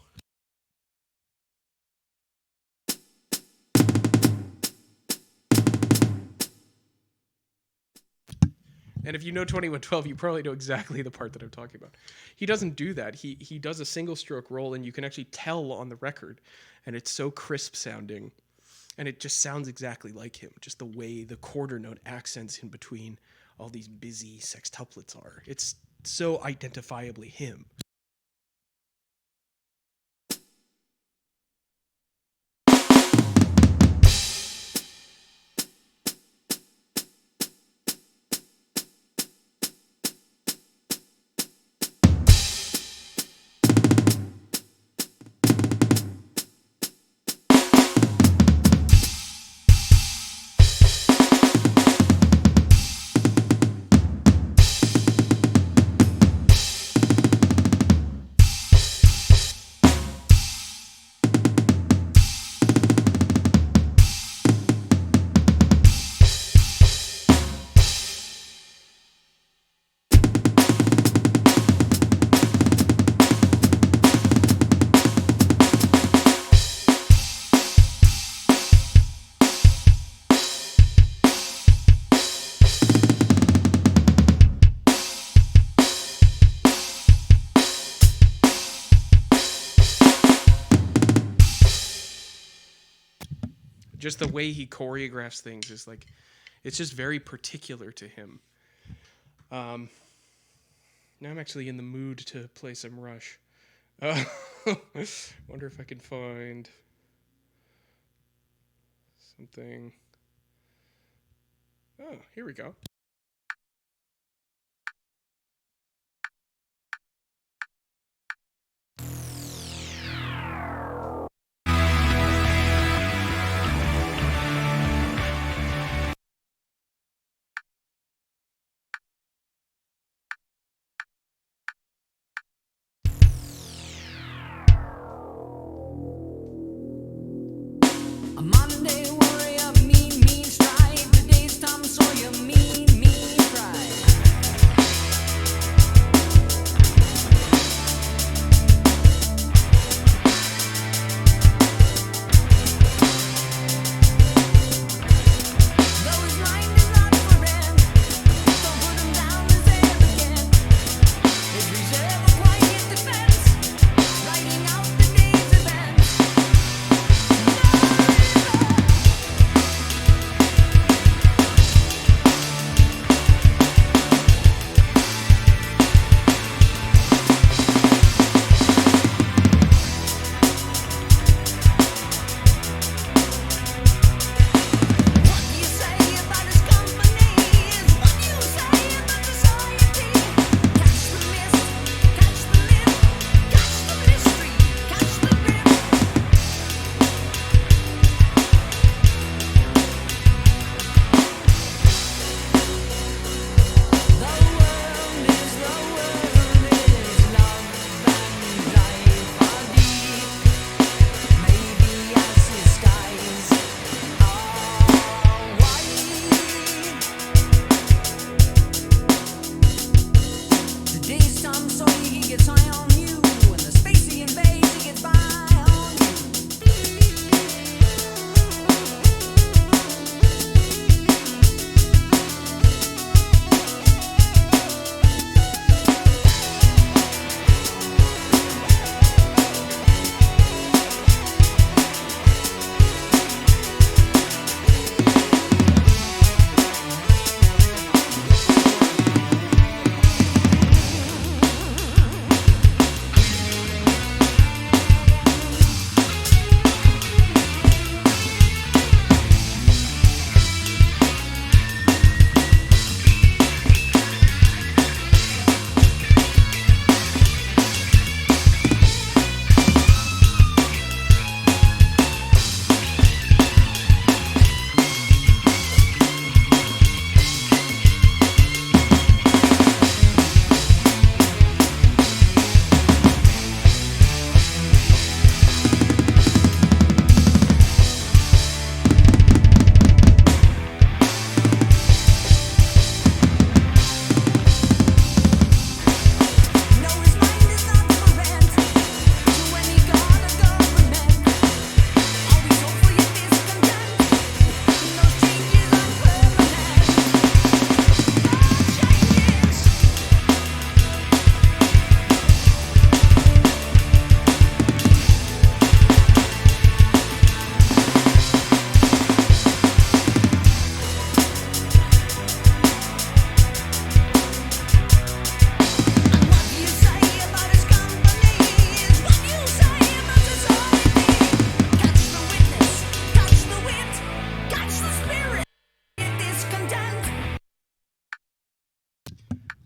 Speaker 1: And if you know 2112, you probably know exactly the part that I'm talking about. He doesn't do that. He does a single stroke roll, and you can actually tell on the record, and it's so crisp sounding. And it just sounds exactly like him, just the way the quarter note accents in between all these busy sextuplets are. It's so identifiably him. Just the way he choreographs things is like, it's just very particular to him. Now I'm actually in the mood to play some Rush. Wonder if I can find something. Oh, here we go.
Speaker 2: A modern day warrior, mean strike. Today's Tom Sawyer, mean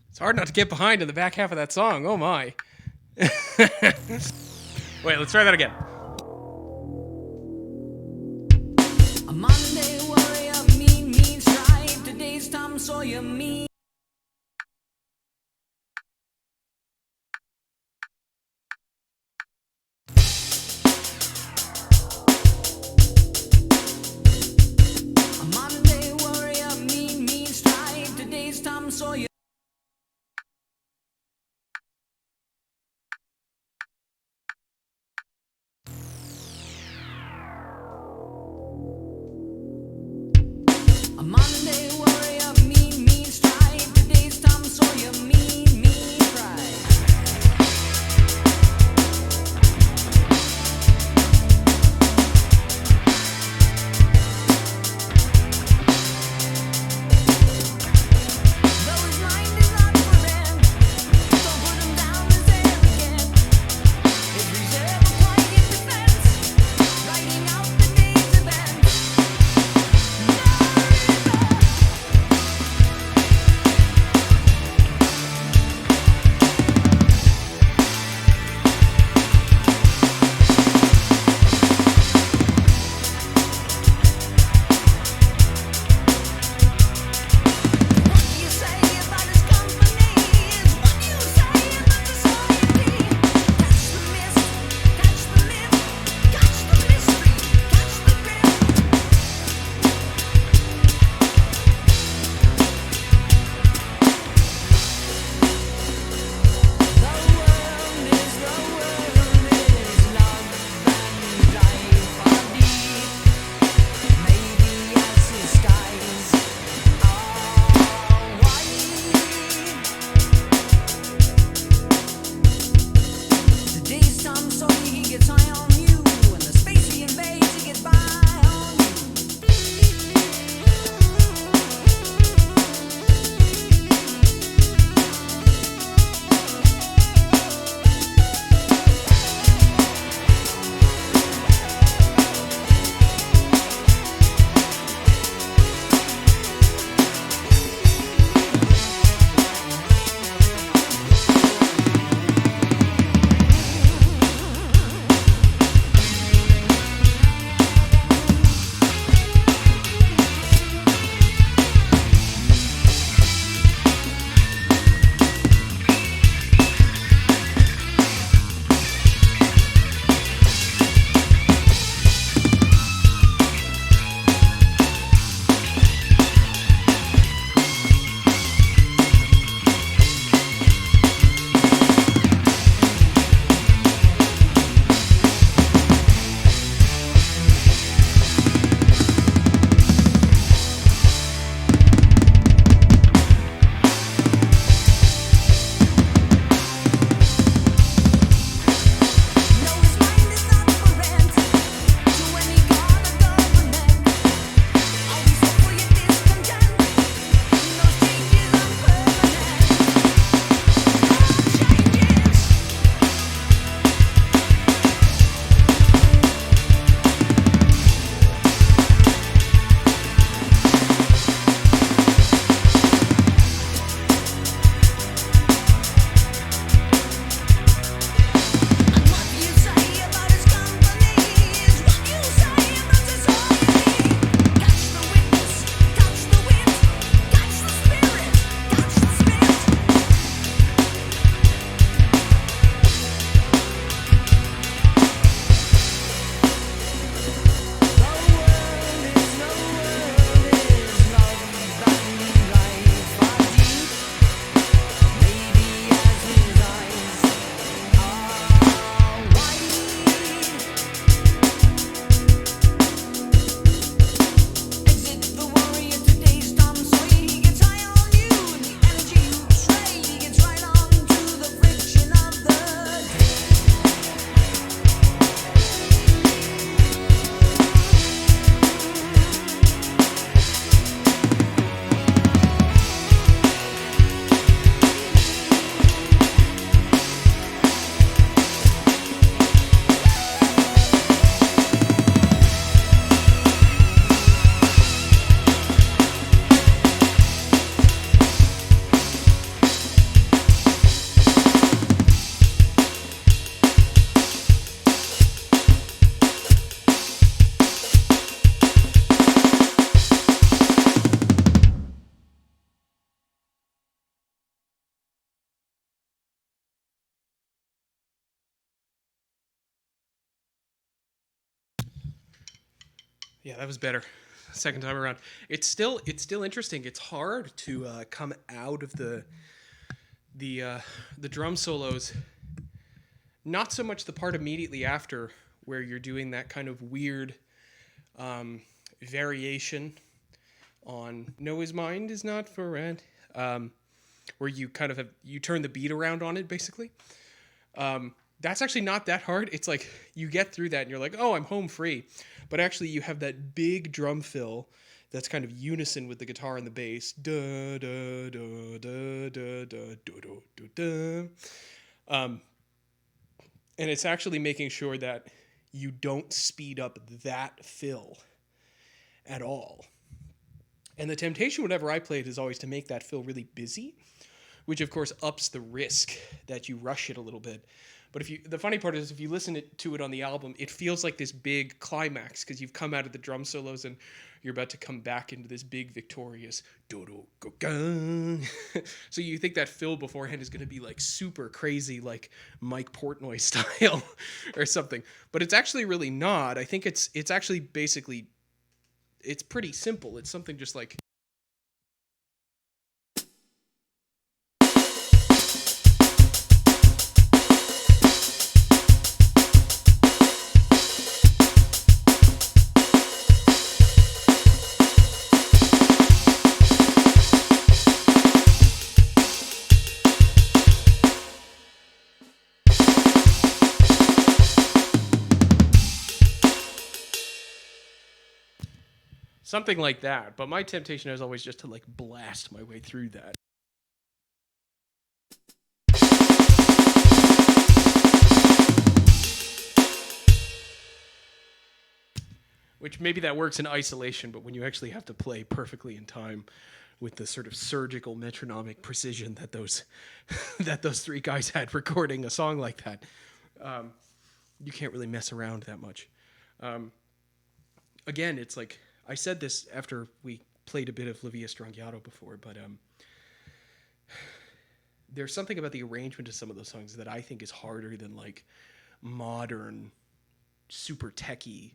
Speaker 1: It's hard not to get behind in the back half of that song. Oh my. Wait, let's try that again.
Speaker 2: A Monday warrior, mean strike. Today's Tom Sawyer, mean. A Monday warrior, mean strike. Today's Tom Sawyer. A Monday warrior, mean strike.
Speaker 1: Yeah, that was better. Second time around. It's still interesting. It's hard to come out of the drum solos. Not so much the part immediately after where you're doing that kind of weird variation on "No, his mind is not for rent," where you kind of you turn the beat around on it basically. That's actually not that hard. It's like you get through that and you're like, oh, I'm home free. But actually, you have that big drum fill that's kind of unison with the guitar and the bass. Da da da da da da da da da. And it's actually making sure that you don't speed up that fill at all. And the temptation whenever I play it is always to make that fill really busy, which of course ups the risk that you rush it a little bit. But the funny part is if you listen to it on the album, it feels like this big climax because you've come out of the drum solos and you're about to come back into this big victorious so you think that fill beforehand is going to be like super crazy, like Mike Portnoy style or something. But it's actually really not. I think it's actually basically, it's pretty simple. It's something just like, something like that. But my temptation is always just to like blast my way through that. Which maybe that works in isolation, but when you actually have to play perfectly in time with the sort of surgical metronomic precision that those that those three guys had recording a song like that, you can't really mess around that much. Again, it's like, I said this after we played a bit of Livia Strangiato before, but there's something about the arrangement of some of those songs that I think is harder than like modern, super techie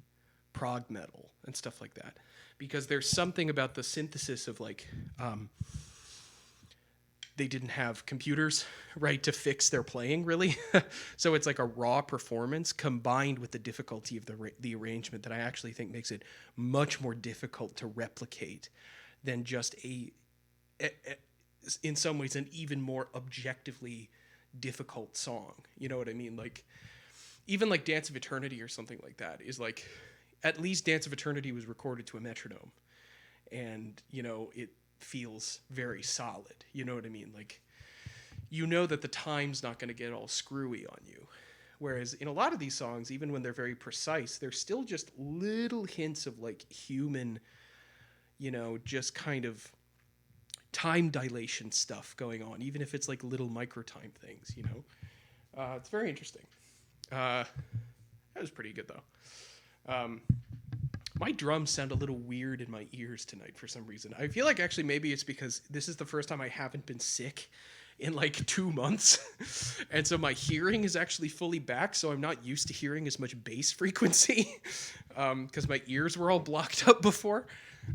Speaker 1: prog metal and stuff like that. Because there's something about the synthesis of like, they didn't have computers, right, to fix their playing, really. So it's like a raw performance combined with the difficulty of the arrangement that I actually think makes it much more difficult to replicate than just in some ways, an even more objectively difficult song. You know what I mean? Like, even like Dance of Eternity or something like that is like, at least Dance of Eternity was recorded to a metronome. And, you know, it feels very solid. You know what I mean? Like, you know that the time's not going to get all screwy on you. Whereas in a lot of these songs, even when they're very precise, there's still just little hints of like human, you know, just kind of time dilation stuff going on, even if it's like little micro time things, you know? It's very interesting. That was pretty good though. My drums sound a little weird in my ears tonight for some reason. I feel like actually maybe it's because this is the first time I haven't been sick in like 2 months. And so my hearing is actually fully back, so I'm not used to hearing as much bass frequency because my ears were all blocked up before.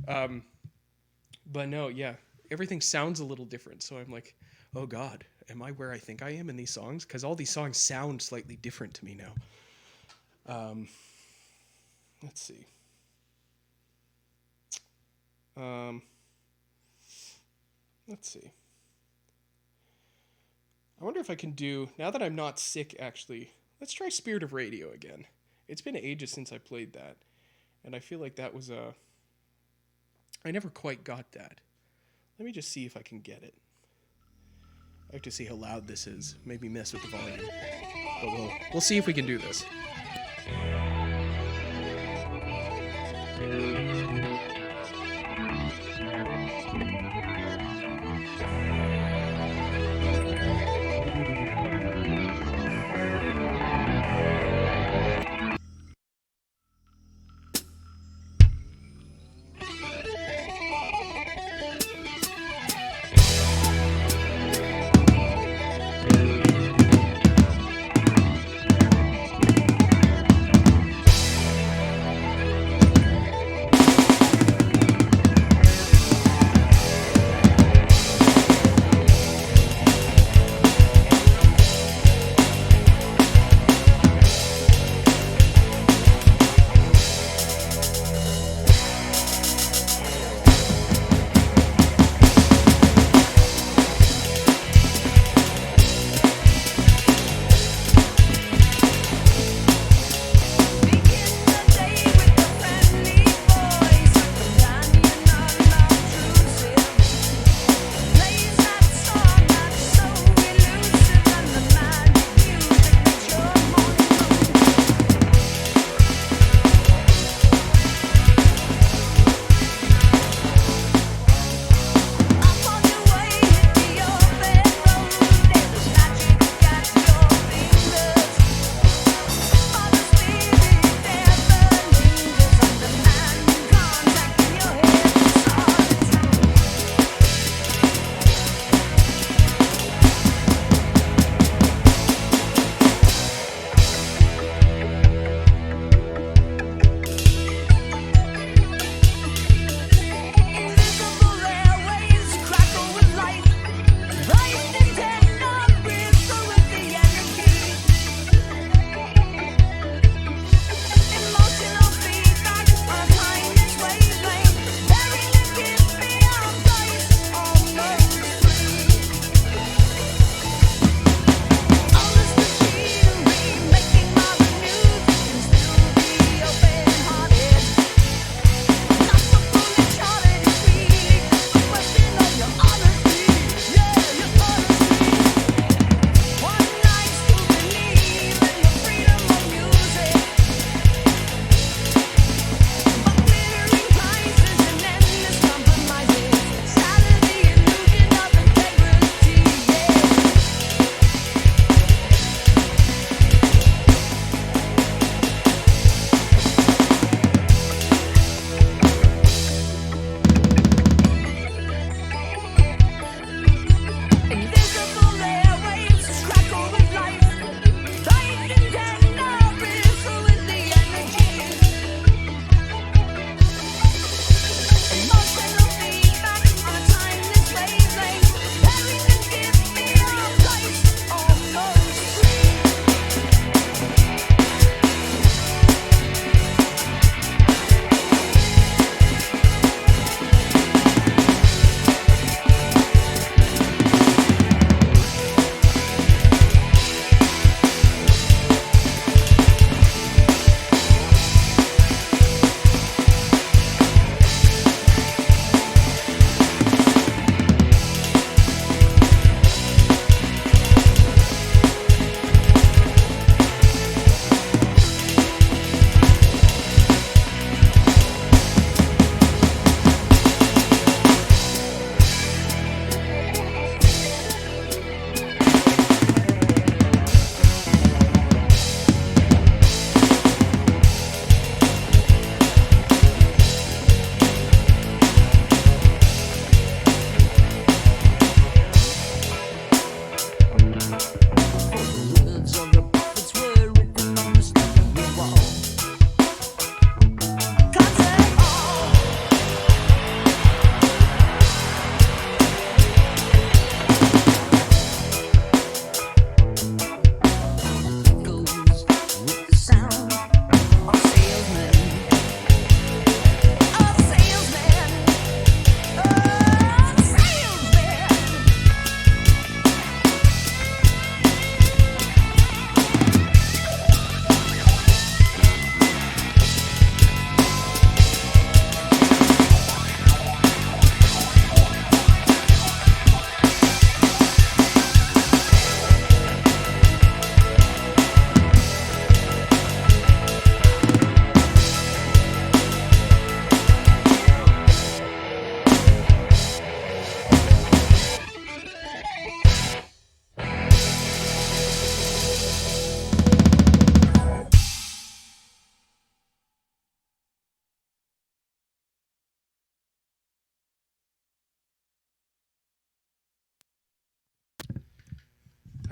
Speaker 1: But no, yeah, everything sounds a little different. So I'm like, oh God, am I where I think I am in these songs? Because all these songs sound slightly different to me now. Let's see. Let's see. I wonder if I can do, now that I'm not sick, actually, let's try Spirit of Radio again. It's been ages since I played that, and I feel like that was I never quite got that. Let me just see if I can get it. I have to see how loud this is. Maybe mess with the volume. But we'll see if we can do this.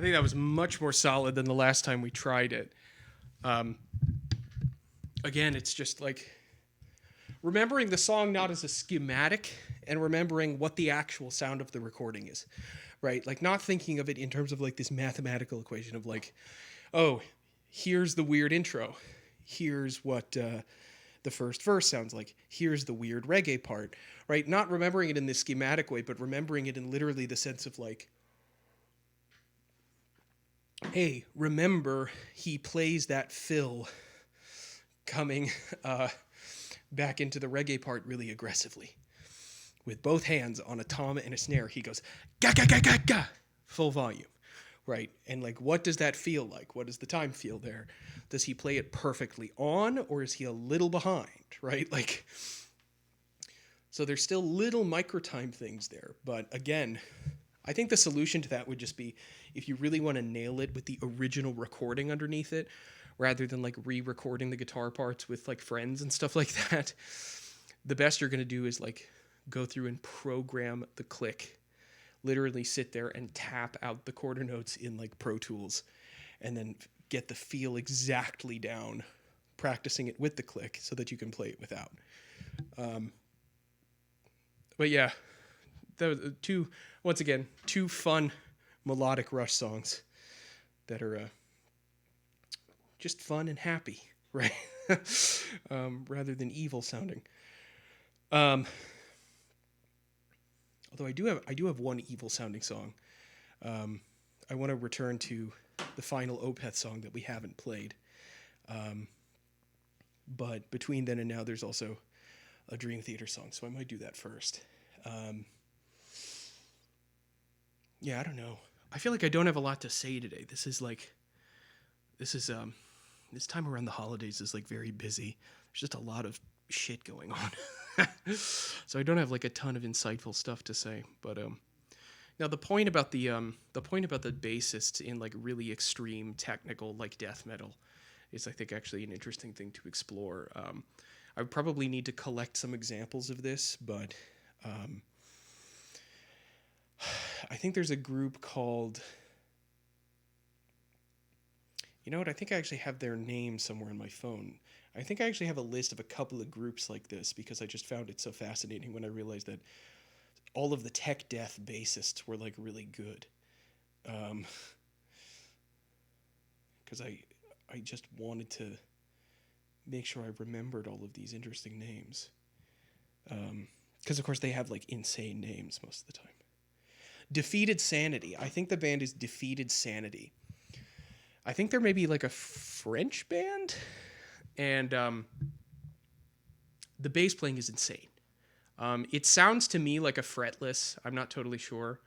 Speaker 1: I think that was much more solid than the last time we tried it. Again, it's just like remembering the song not as a schematic and remembering what the actual sound of the recording is, right? Like not thinking of it in terms of like this mathematical equation of like, oh, here's the weird intro. Here's what the first verse sounds like. Here's the weird reggae part, right? Not remembering it in this schematic way, but remembering it in literally the sense of like, hey, remember he plays that fill coming back into the reggae part really aggressively. With both hands on a tom and a snare, he goes, ga, ga, ga, ga, ga, full volume, right? And like, what does that feel like? What does the time feel there? Does he play it perfectly on, or is he a little behind, right? Like, so there's still little micro time things there. But again, I think the solution to that would just be if you really want to nail it with the original recording underneath it, rather than like re-recording the guitar parts with like friends and stuff like that, the best you're going to do is like go through and program the click. Literally sit there and tap out the quarter notes in like Pro Tools and then get the feel exactly down, practicing it with the click so that you can play it without. But yeah, that was two fun melodic Rush songs that are just fun and happy, right? Rather than evil sounding. Although I do have one evil sounding song. I want to return to the final Opeth song that we haven't played. But between then and now, there's also a Dream Theater song, so I might do that first. Yeah, I don't know. I feel like I don't have a lot to say today. This time around the holidays is like very busy. There's just a lot of shit going on. So I don't have like a ton of insightful stuff to say, but now the point about the bassists in like really extreme technical like death metal is I think actually an interesting thing to explore. I would probably need to collect some examples of this, but I think there's a group called, you know what, I think I actually have their name somewhere on my phone. I think I actually have a list of a couple of groups like this because I just found it so fascinating when I realized that all of the tech death bassists were like really good. Because I just wanted to make sure I remembered all of these interesting names. Because of course they have like insane names most of the time. Defeated Sanity. I think the band is Defeated Sanity. I think they're maybe like a French band. And the bass playing is insane. It sounds to me like a fretless. I'm not totally sure.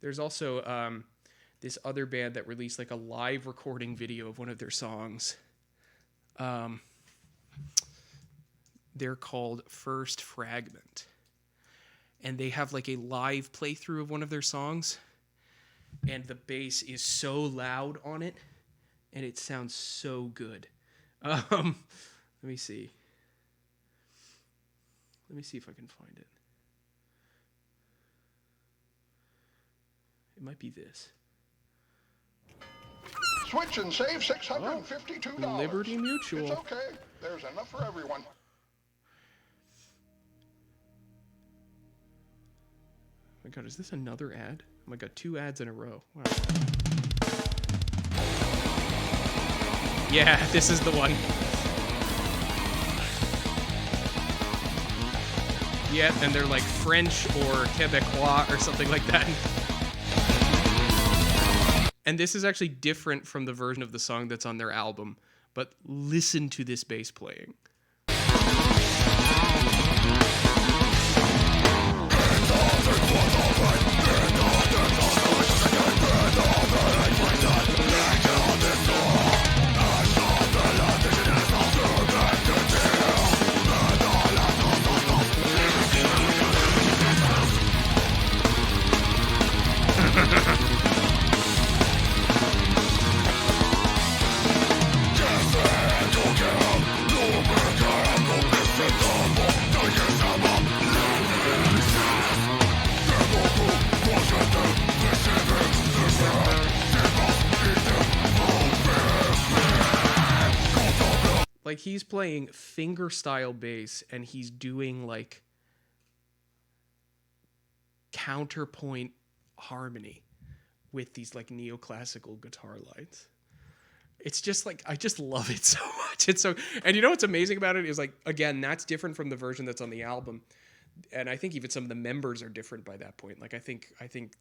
Speaker 1: There's also this other band that released like a live recording video of one of their songs. They're called First Fragment. And they have like a live playthrough of one of their songs. And the bass is so loud on it. And it sounds so good. Let me see. Let me see if I can find it. It might be this.
Speaker 3: Switch and save $652.
Speaker 1: Liberty Mutual.
Speaker 3: It's okay. There's enough for everyone.
Speaker 1: Oh my god, is this another ad? Oh my god, 2 ads in a row. Wow. Yeah, this is the one. Yeah, and they're like French or Quebecois or something like that. And this is actually different from the version of the song that's on their album, but listen to this bass playing. like he's playing fingerstyle bass and he's doing like counterpoint harmony with these like neoclassical guitar lines. It's just like, I just love it so much. It's so, and you know what's amazing about it is like, again, that's different from the version that's on the album. And I think even some of the members are different by that point. Like I think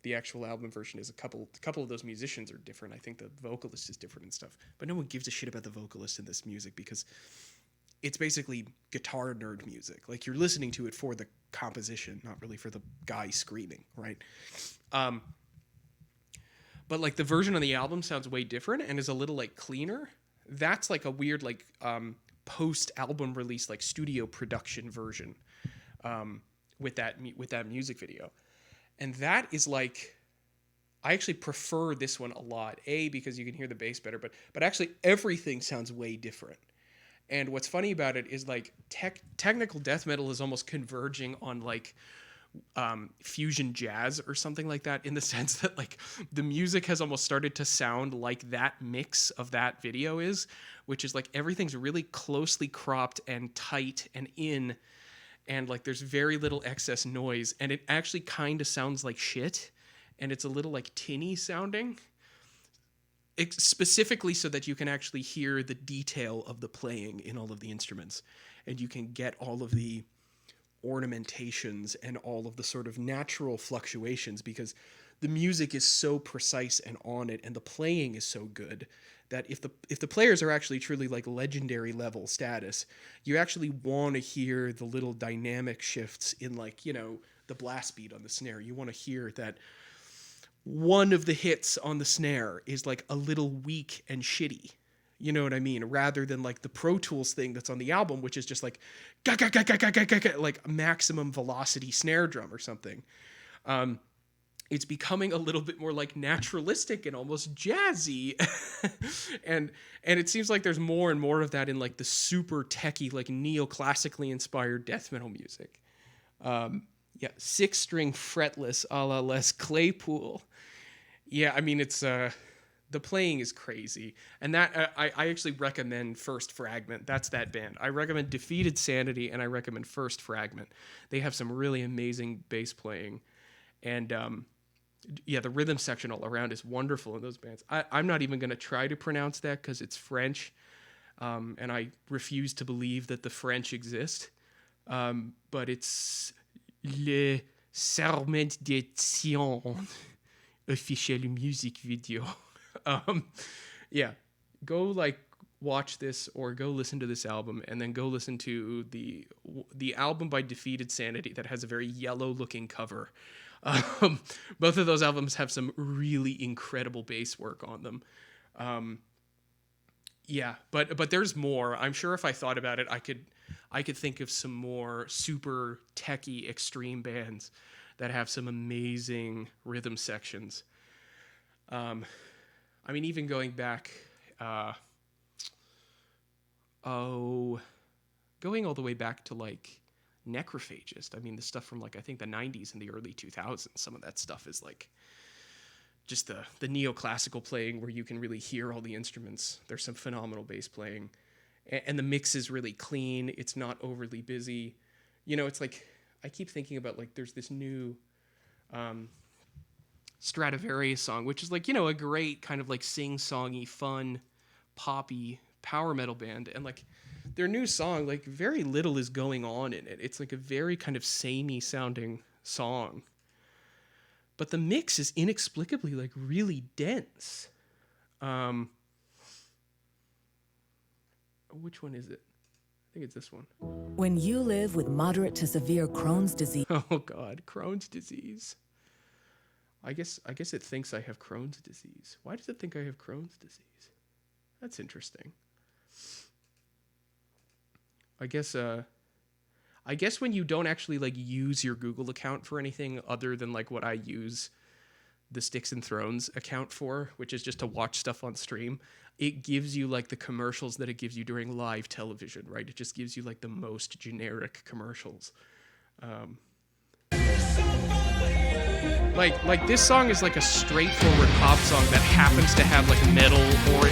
Speaker 1: the actual album version is a couple of those musicians are different. I think the vocalist is different and stuff. But no one gives a shit about the vocalist in this music because it's basically guitar nerd music. Like you're listening to it for the composition, not really for the guy screaming, right? But like the version on the album sounds way different and is a little like cleaner. That's like a weird like post-album release like studio production version. With that music video, and that is like, I actually prefer this one a lot. Because you can hear the bass better, but actually everything sounds way different. And what's funny about it is like technical death metal is almost converging on like fusion jazz or something like that, in the sense that like the music has almost started to sound like that mix of that video is, which is like everything's really closely cropped and tight and in. And like there's very little excess noise, and it actually kind of sounds like shit, and it's a little like tinny sounding, specifically so that you can actually hear the detail of the playing in all of the instruments, and you can get all of the ornamentations and all of the sort of natural fluctuations, because the music is so precise and on it, and the playing is so good that if the players are actually truly like legendary level status, you actually want to hear the little dynamic shifts in like, you know, the blast beat on the snare. You want to hear that one of the hits on the snare is like a little weak and shitty. You know what I mean? Rather than like the Pro Tools thing that's on the album, which is just like like maximum velocity snare drum or something. It's becoming a little bit more like naturalistic and almost jazzy. and it seems like there's more and more of that in like the super techie, like neoclassically inspired death metal music. 6-string fretless a la Les Claypool. Yeah, I mean, it's the playing is crazy. And that I actually recommend First Fragment. That's that band. I recommend Defeated Sanity, and I recommend First Fragment. They have some really amazing bass playing. And the rhythm section all around is wonderful in those bands. I'm not even going to try to pronounce that because it's French, and I refuse to believe that the French exist. But it's Le Serment des Sions official music video. Go like watch this or go listen to this album, and then go listen to the album by Defeated Sanity that has a very yellow looking cover. Both of those albums have some really incredible bass work on them. But there's more. I'm sure if I thought about it, I could think of some more super techie extreme bands that have some amazing rhythm sections. I mean, even going back, going all the way back to like Necrophagist. I mean, the stuff from like I think the 90s and the early 2000s. Some of that stuff is like just the neoclassical playing where you can really hear all the instruments. There's some phenomenal bass playing, and the mix is really clean. It's not overly busy. You know, it's like I keep thinking about like there's this new Stradivarius song, which is like, you know, a great kind of like sing-songy, fun, poppy power metal band, and like their new song, like very little is going on in it. It's like a very kind of samey sounding song, but the mix is inexplicably like really dense. Which one is it? I think it's this one.
Speaker 4: When you live with moderate to severe Crohn's disease.
Speaker 1: Oh God, Crohn's disease. I guess it thinks I have Crohn's disease. Why does it think I have Crohn's disease? That's interesting. I guess when you don't actually like use your Google account for anything other than like what I use the Sticks and Thrones account for, which is just to watch stuff on stream, it gives you like the commercials that it gives you during live television, right? It just gives you like the most generic commercials. Like this song is like a straightforward pop song that happens to have like metal or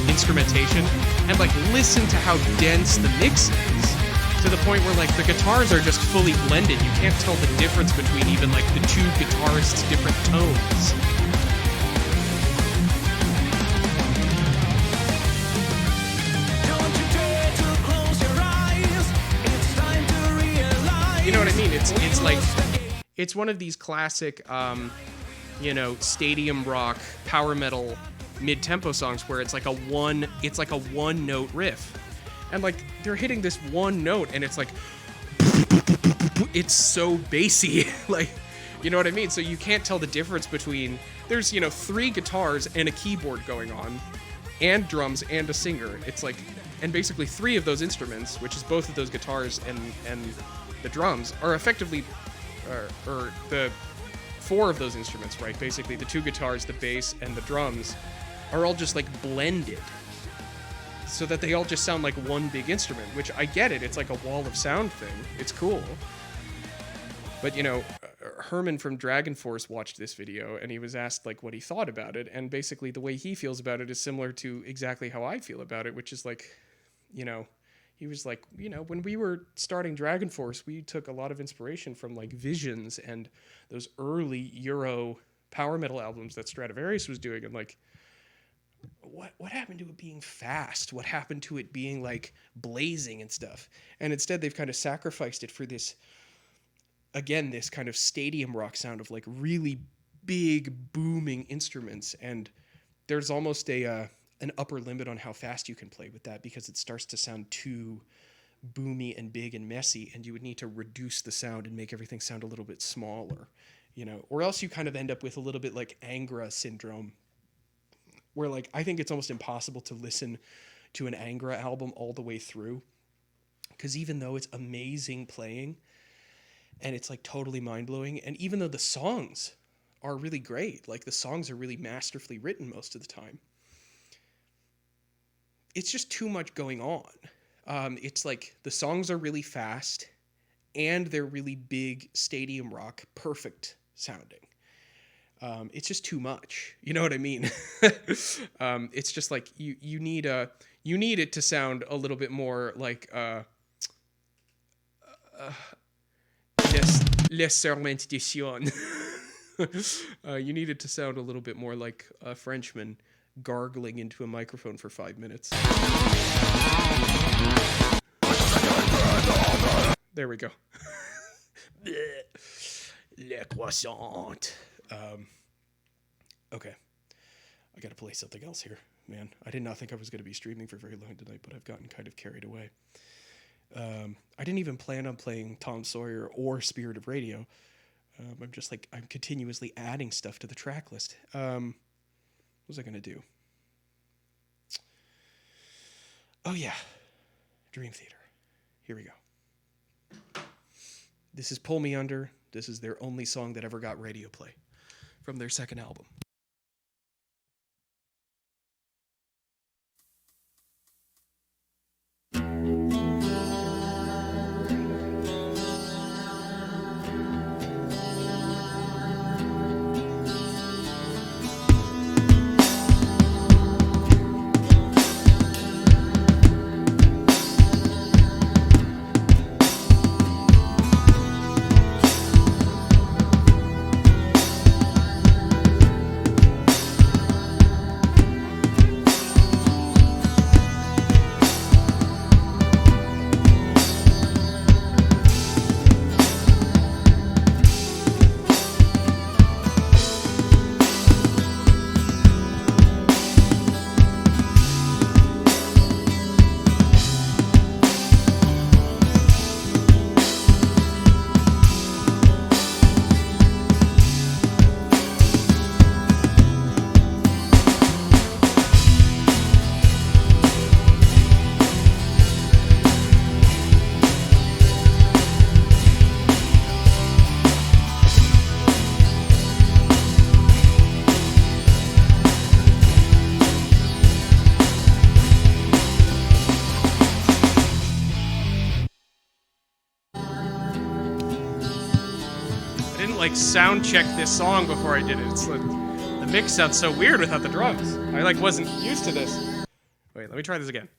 Speaker 1: instrumentation, and like listen to how dense the mix is, to the point where like the guitars are just fully blended. You can't tell the difference between even like the two guitarists' different tones. You know what I mean? It's like, it's one of these classic, you know, stadium rock, power metal, mid-tempo songs where it's like a one note riff, and like they're hitting this one note, and it's like, it's so bassy, like, you know what I mean? So you can't tell the difference between, there's, you know, 3 guitars and a keyboard going on, and drums and a singer. It's like, and basically 3 of those instruments, which is both of those guitars and the drums, are effectively, or the 4 of those instruments, right? Basically the 2 guitars, the bass, and the drums are all just like blended, so that they all just sound like one big instrument, which I get it. It's like a wall of sound thing. It's cool. But, you know, Herman from Dragon Force watched this video, and he was asked like what he thought about it, and basically the way he feels about it is similar to exactly how I feel about it, which is like, you know, he was like, you know, when we were starting Dragon Force, we took a lot of inspiration from like Visions and those early Euro power metal albums that Stratovarius was doing, and like, what happened to it being fast? What happened to it being like blazing and stuff? And instead they've kind of sacrificed it for this, again, this kind of stadium rock sound of like really big booming instruments. And there's almost an upper limit on how fast you can play with that, because it starts to sound too boomy and big and messy, and you would need to reduce the sound and make everything sound a little bit smaller, you know, or else you kind of end up with a little bit like Angra syndrome, where like I think it's almost impossible to listen to an Angra album all the way through, because even though it's amazing playing and it's like totally mind-blowing, and even though the songs are really great, like the songs are really masterfully written most of the time, it's just too much going on. It's like the songs are really fast and they're really big stadium rock, perfect sounding. It's just too much. You know what I mean? It's just like you need it to sound a little bit more like Les Serments de Sion. You need it to sound a little bit more like a Frenchman gargling into a microphone for 5 minutes. There we go. Le croissant. Okay. I gotta play something else here, man. I did not think I was gonna be streaming for very long tonight, but I've gotten kind of carried away. I didn't even plan on playing Tom Sawyer or Spirit of Radio. I'm continuously adding stuff to the track list. What was I gonna do? Oh yeah, Dream Theater. Here we go. This is Pull Me Under. This is their only song that ever got radio play from their second album. sound check this song before I did it. It's like, the mix sounds so weird without the drums. I like wasn't used to this. Wait, let me try this again.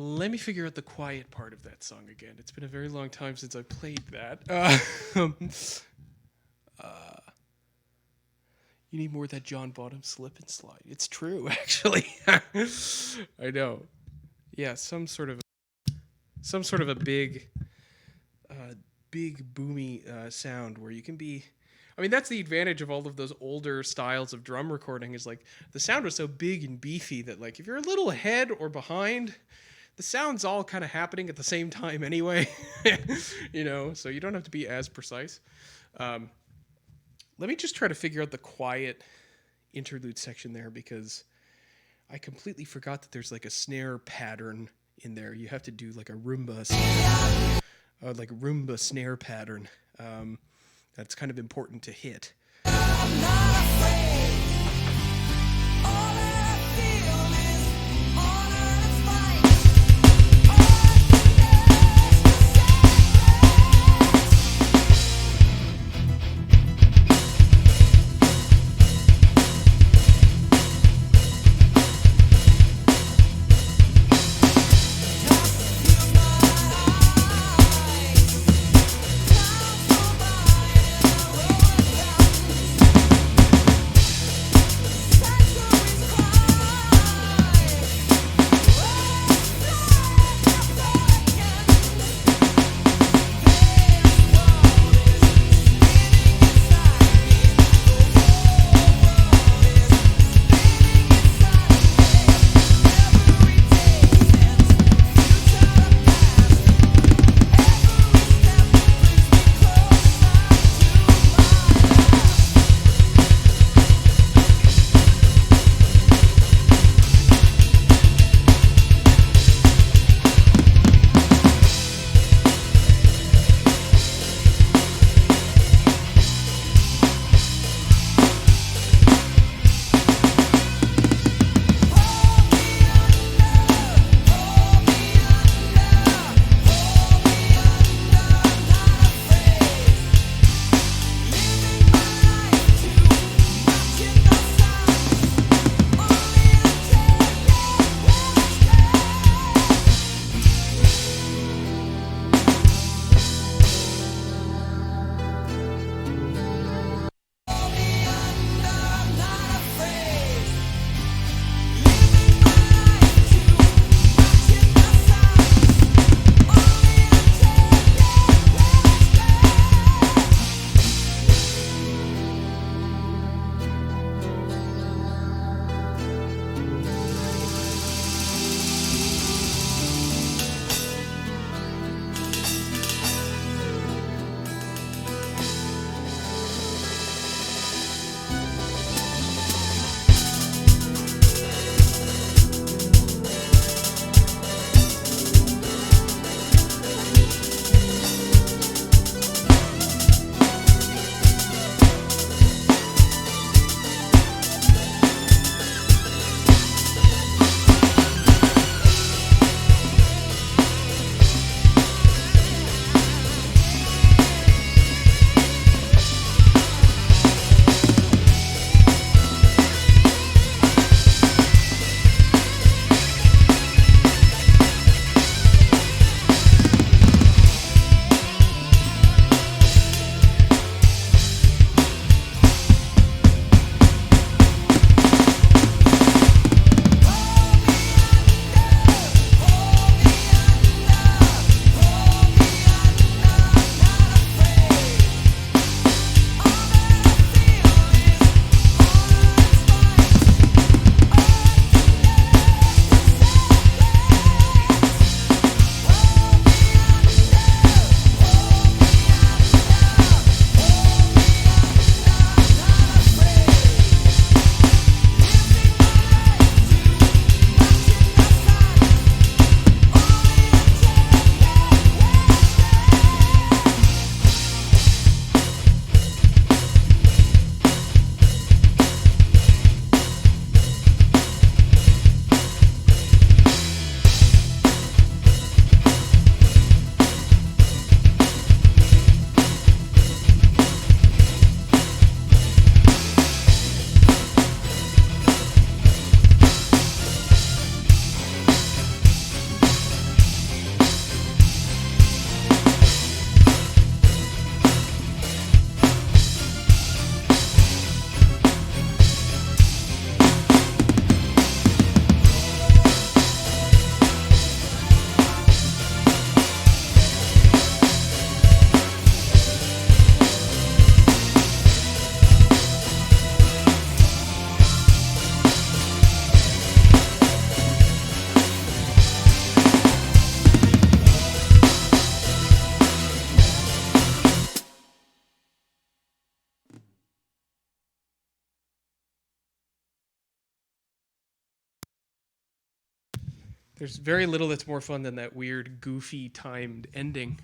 Speaker 1: Let me figure out the quiet part of that song again. It's been a very long time since I played that. You need more of that John Bonham slip and slide. It's true, actually. I know. Yeah, some sort of a big boomy sound where you can be. I mean, that's the advantage of all of those older styles of drum recording. Is like the sound was so big and beefy that like if you're a little ahead or behind, the sound's all kind of happening at the same time anyway. So you don't have to be as precise. Let me just try to figure out the quiet interlude section there because I completely forgot that there's like a snare pattern in there. You have to do like a Roomba snare pattern. That's kind of important to hit. There's very little that's more fun than that weird, goofy, timed ending.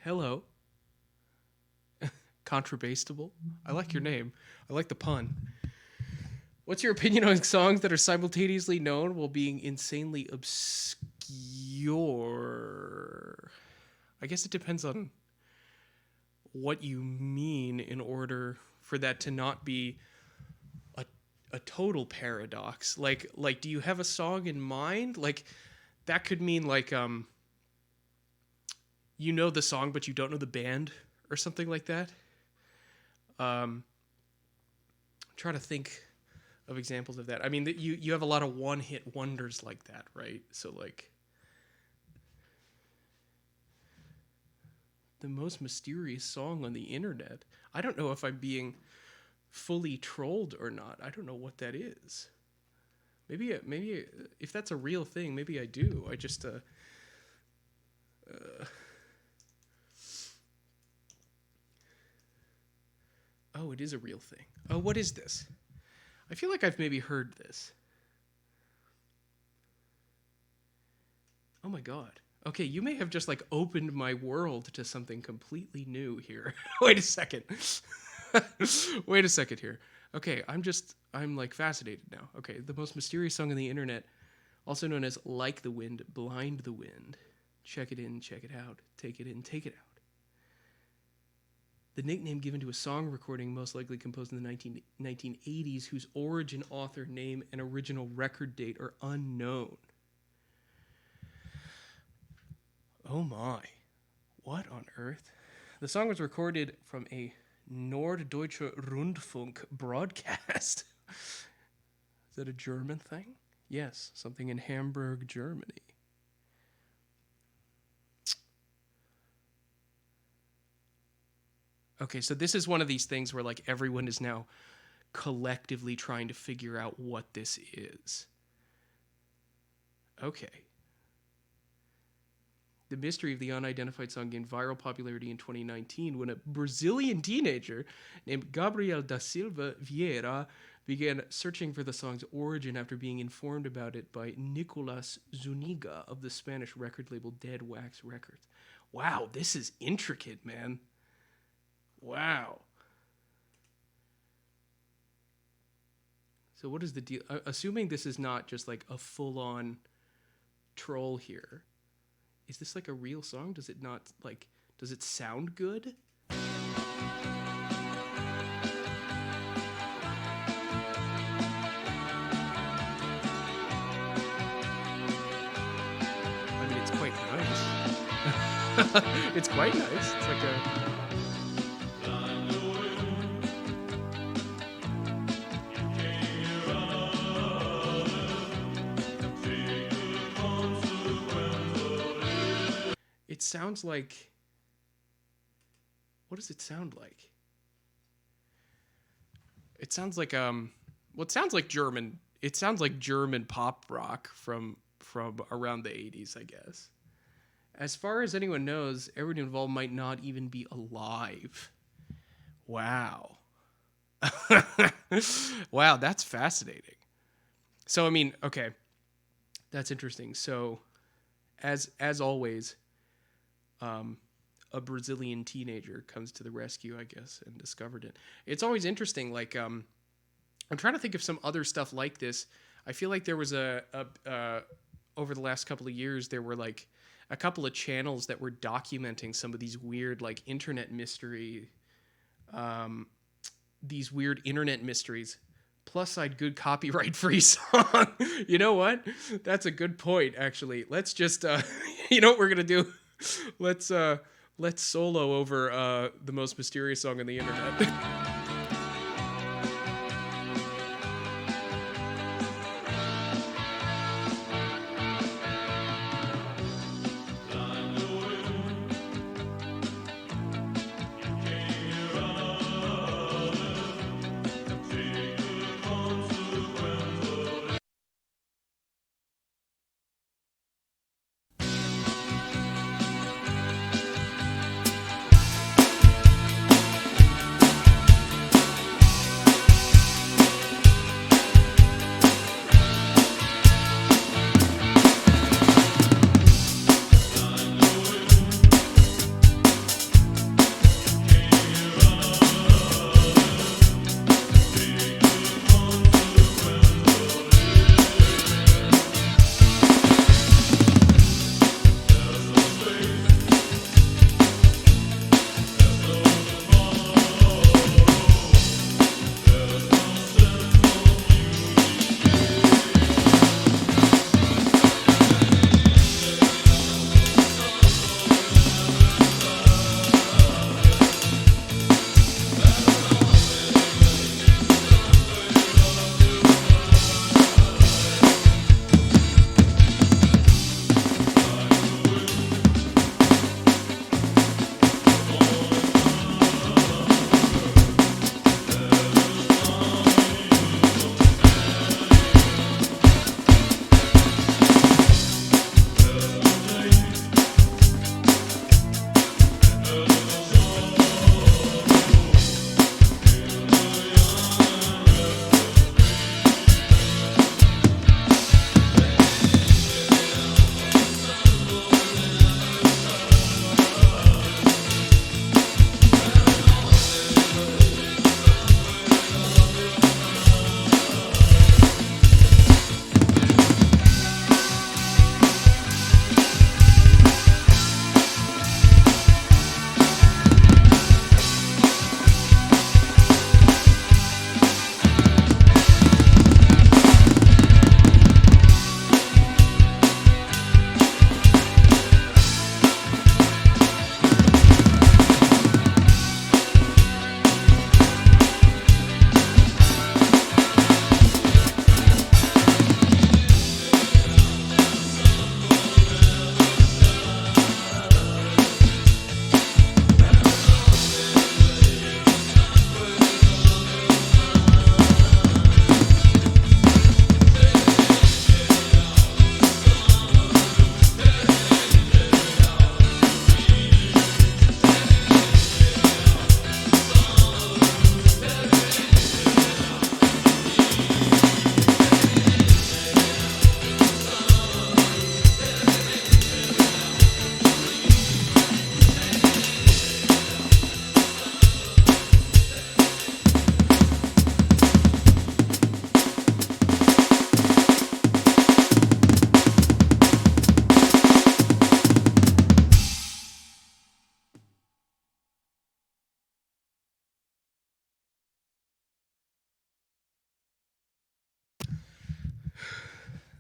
Speaker 1: Hello. Contrabastable. I like your name. I like the pun. What's your opinion on songs that are simultaneously known while being insanely obscure? I guess it depends on what you mean in order for that to not be a total paradox. Like do you have a song in mind? Like that could mean like you know the song but you don't know the band or something like that. I'm trying to think of examples of that. I mean, you have a lot of one-hit wonders like that, right? So, like, the most mysterious song on the internet. I don't know if I'm being fully trolled or not. I don't know what that is. Maybe if that's a real thing, maybe I do. I just oh, it is a real thing. Oh, what is this? I feel like I've maybe heard this. Oh my god. Okay, you may have just like opened my world to something completely new here. Wait a second. Wait a second here. Okay, I'm like fascinated now. Okay, the most mysterious song on the internet, also known as Like the Wind, Blind the Wind. Check it in, check it out. Take it in, take it out. The nickname given to a song recording most likely composed in the 1980s whose origin, author, name, and original record date are unknown. Oh my. What on earth? The song was recorded from a Norddeutscher Rundfunk broadcast. Is that a German thing? Yes, something in Hamburg, Germany. Okay, so this is one of these things where like everyone is now collectively trying to figure out what this is. Okay. The mystery of the unidentified song gained viral popularity in 2019 when a Brazilian teenager named Gabriel da Silva Vieira began searching for the song's origin after being informed about it by Nicolas Zuniga of the Spanish record label Dead Wax Records. Wow, this is intricate, man. Wow. So what is the deal? Assuming this is not just like a full-on troll here, is this like a real song? Does it not, like, does it sound good? I mean, it's quite nice. It's quite nice. It's like a... It sounds like... What does it sound like? It sounds like well, it sounds like German. It sounds like German pop rock from around the 80s, I guess. As far as anyone knows, everyone involved might not even be alive. Wow. Wow, that's fascinating. So I mean, okay. That's interesting. So as always, a Brazilian teenager comes to the rescue, I guess, and discovered it. It's always interesting. Like, I'm trying to think of some other stuff like this. I feel like there was over the last couple of years, there were like a couple of channels that were documenting some of these weird, like, internet mystery, these weird internet mysteries. Plus side, good copyright free song. You know what? That's a good point, actually. Let's just, you know what we're going to do? Let's solo over the most mysterious song on the internet.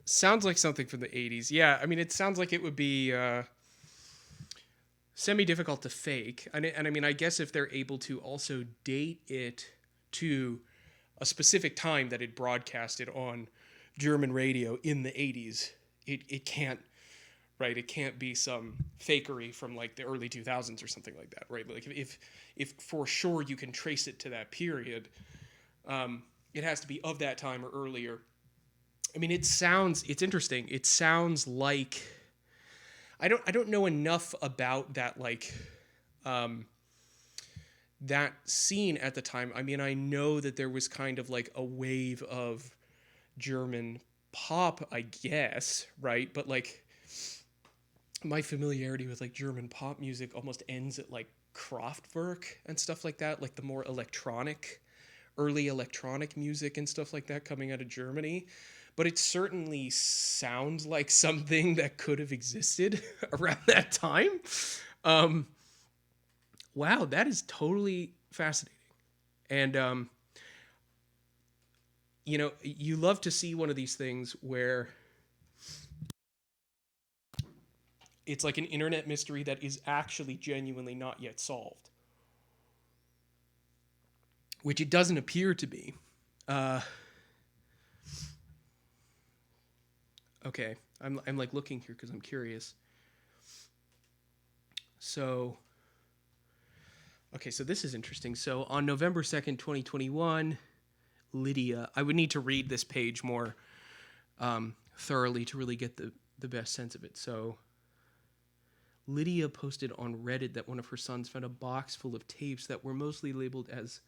Speaker 1: Sounds like something from the 80s. Yeah, I mean, it sounds like it would be semi-difficult to fake. And I mean, I guess if they're able to also date it to a specific time that it broadcasted on German radio in the 80s, it can't, right? It can't be some fakery from like the early 2000s or something like that, right? Like if for sure you can trace it to that period, it has to be of that time or earlier. I mean, it's interesting. It sounds like, I don't know enough about that, like, that scene at the time. I mean, I know that there was kind of like a wave of German pop, I guess, right? But like, my familiarity with like German pop music almost ends at like Kraftwerk and stuff like that, like the more early electronic music and stuff like that coming out of Germany. But it certainly sounds like something that could have existed around that time. Wow, that is totally fascinating. And, you love to see one of these things where it's like an internet mystery that is actually genuinely not yet solved, which it doesn't appear to be. Okay, I'm like looking here because I'm curious. So, okay, so this is interesting. So on November 2nd, 2021, Lydia, I would need to read this page more thoroughly to really get the best sense of it. So Lydia posted on Reddit that one of her sons found a box full of tapes that were mostly labeled as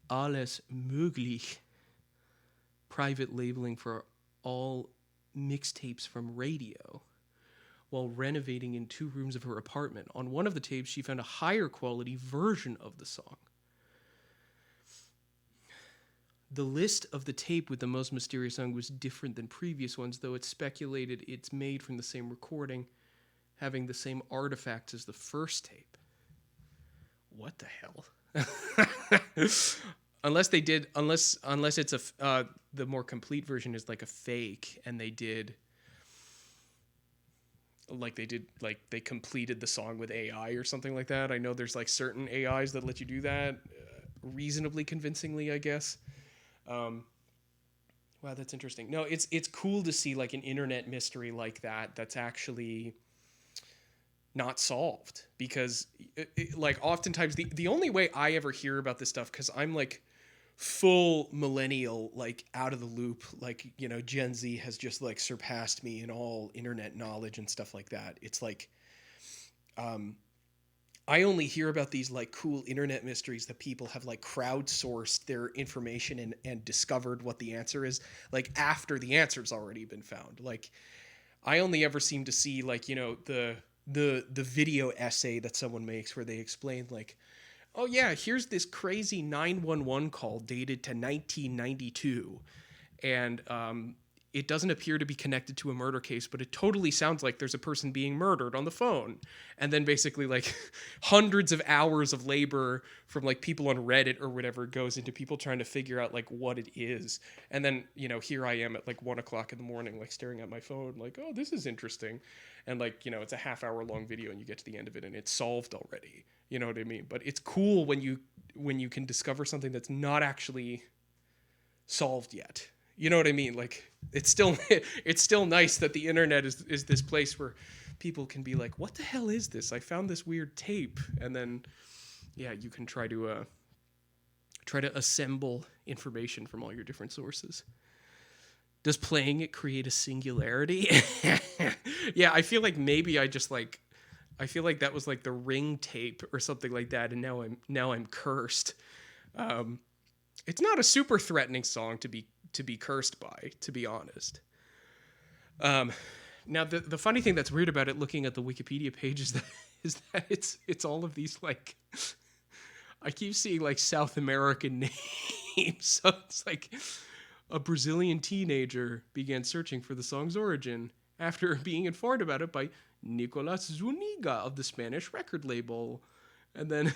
Speaker 1: alles möglich, private labeling for all mixtapes from radio, while renovating in 2 rooms of her apartment. On one of the tapes, she found a higher quality version of the song. The list of the tape with the most mysterious song was different than previous ones, though it's speculated it's made from the same recording, having the same artifacts as the first tape. What the hell? Unless it's the more complete version is like a fake, and they completed the song with AI or something like that. I know there's like certain AIs that let you do that reasonably convincingly, I guess. Wow, that's interesting. No, it's cool to see like an internet mystery like that that's actually not solved, because like oftentimes the only way I ever hear about this stuff, because I'm like full millennial, like out of the loop, like, Gen Z has just like surpassed me in all internet knowledge and stuff like that. It's like, I only hear about these like cool internet mysteries that people have like crowdsourced their information and discovered what the answer is, like after the answer's already been found. Like, I only ever seem to see like, the video essay that someone makes where they explain like, oh yeah, here's this crazy 911 call dated to 1992, and it doesn't appear to be connected to a murder case, but it totally sounds like there's a person being murdered on the phone. And then basically like hundreds of hours of labor from like people on Reddit or whatever goes into people trying to figure out like what it is. And then, here I am at like 1:00 in the morning, like staring at my phone, like, oh, this is interesting. And like, it's a half-hour long video and you get to the end of it and it's solved already. You know what I mean? But it's cool when you can discover something that's not actually solved yet. You know what I mean? Like, it's still nice that the internet is this place where people can be like, what the hell is this? I found this weird tape. And then, yeah, you can try to assemble information from all your different sources. Does playing it create a singularity? Yeah, I feel like maybe I feel like that was like the Ring tape or something like that, and now I'm cursed. It's not a super threatening song to be cursed by, to be honest. Now the funny thing that's weird about it, looking at the Wikipedia page, is that it's all of these like, I keep seeing like South American names. So it's like, a Brazilian teenager began searching for the song's origin after being informed about it by Nicolas Zuniga of the Spanish record label. And then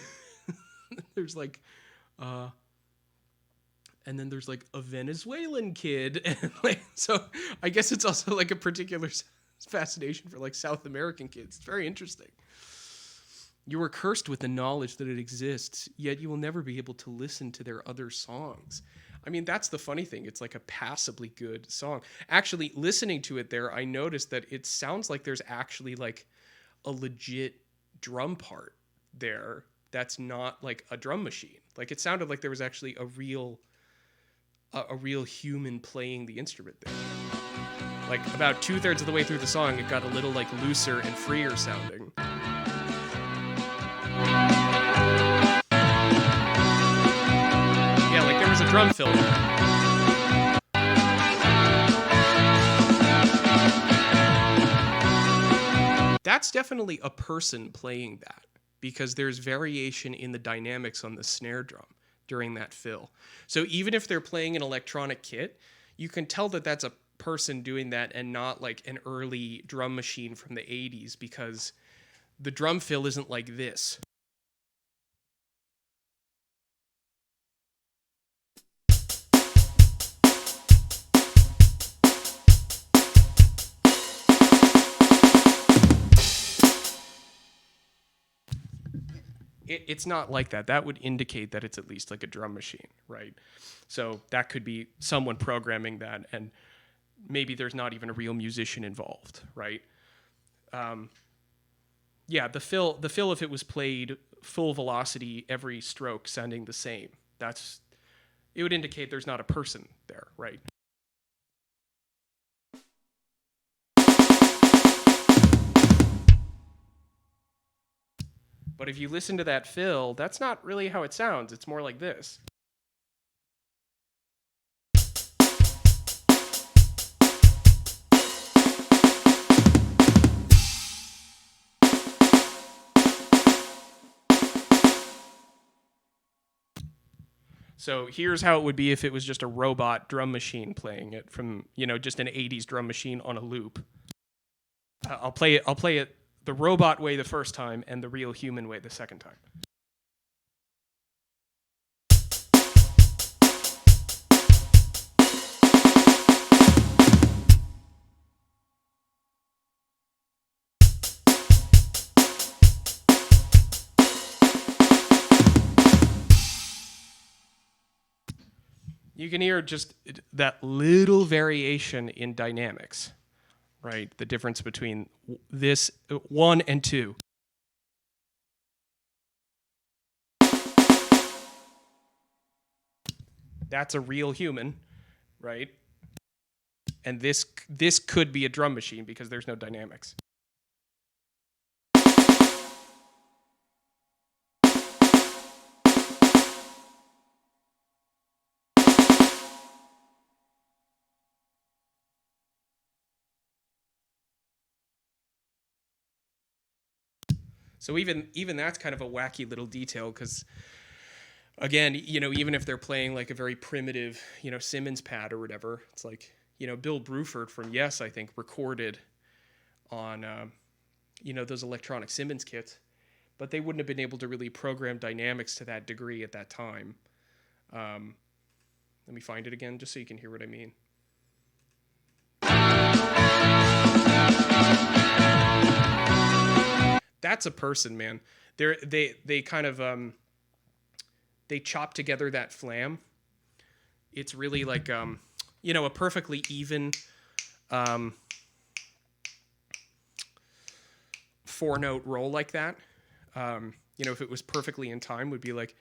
Speaker 1: there's like and then there's like a Venezuelan kid, and like, so I guess it's also like a particular fascination for like South American kids. It's very interesting. You are cursed with the knowledge that it exists, yet you will never be able to listen to their other songs. I mean, that's the funny thing. It's like a passably good song. Actually, listening to it there, I noticed that it sounds like there's actually like a legit drum part there that's not like a drum machine. Like it sounded like there was actually a real human playing the instrument there. Like about 2/3 of the way through the song, it got a little like looser and freer sounding. Yeah, like there was a drum fill there. That's definitely a person playing that, because there's variation in the dynamics on the snare drum during that fill. So even if they're playing an electronic kit, you can tell that that's a person doing that and not like an early drum machine from the 80s, because the drum fill isn't like this. It's not like that. That would indicate that it's at least like a drum machine, right? So that could be someone programming that, and maybe there's not even a real musician involved, right? Yeah, the fill, if it was played full velocity, every stroke sounding the same, it would indicate there's not a person there, right? But if you listen to that fill, that's not really how it sounds. It's more like this. So here's how it would be if it was just a robot drum machine playing it from, just an 80s drum machine on a loop. I'll play it the robot way the first time and the real human way the second time. You can hear just that little variation in dynamics, right? The difference between this 1 and 2. That's a real human, right? And this could be a drum machine because there's no dynamics. So even that's kind of a wacky little detail, because again, even if they're playing like a very primitive, Simmons pad or whatever, it's like, Bill Bruford from Yes, I think, recorded on, those electronic Simmons kits, but they wouldn't have been able to really program dynamics to that degree at that time. Let me find it again just so you can hear what I mean. That's a person, man. They kind of they chop together that flam. It's really like a perfectly even 4-note roll like that. If it was perfectly in time, would be like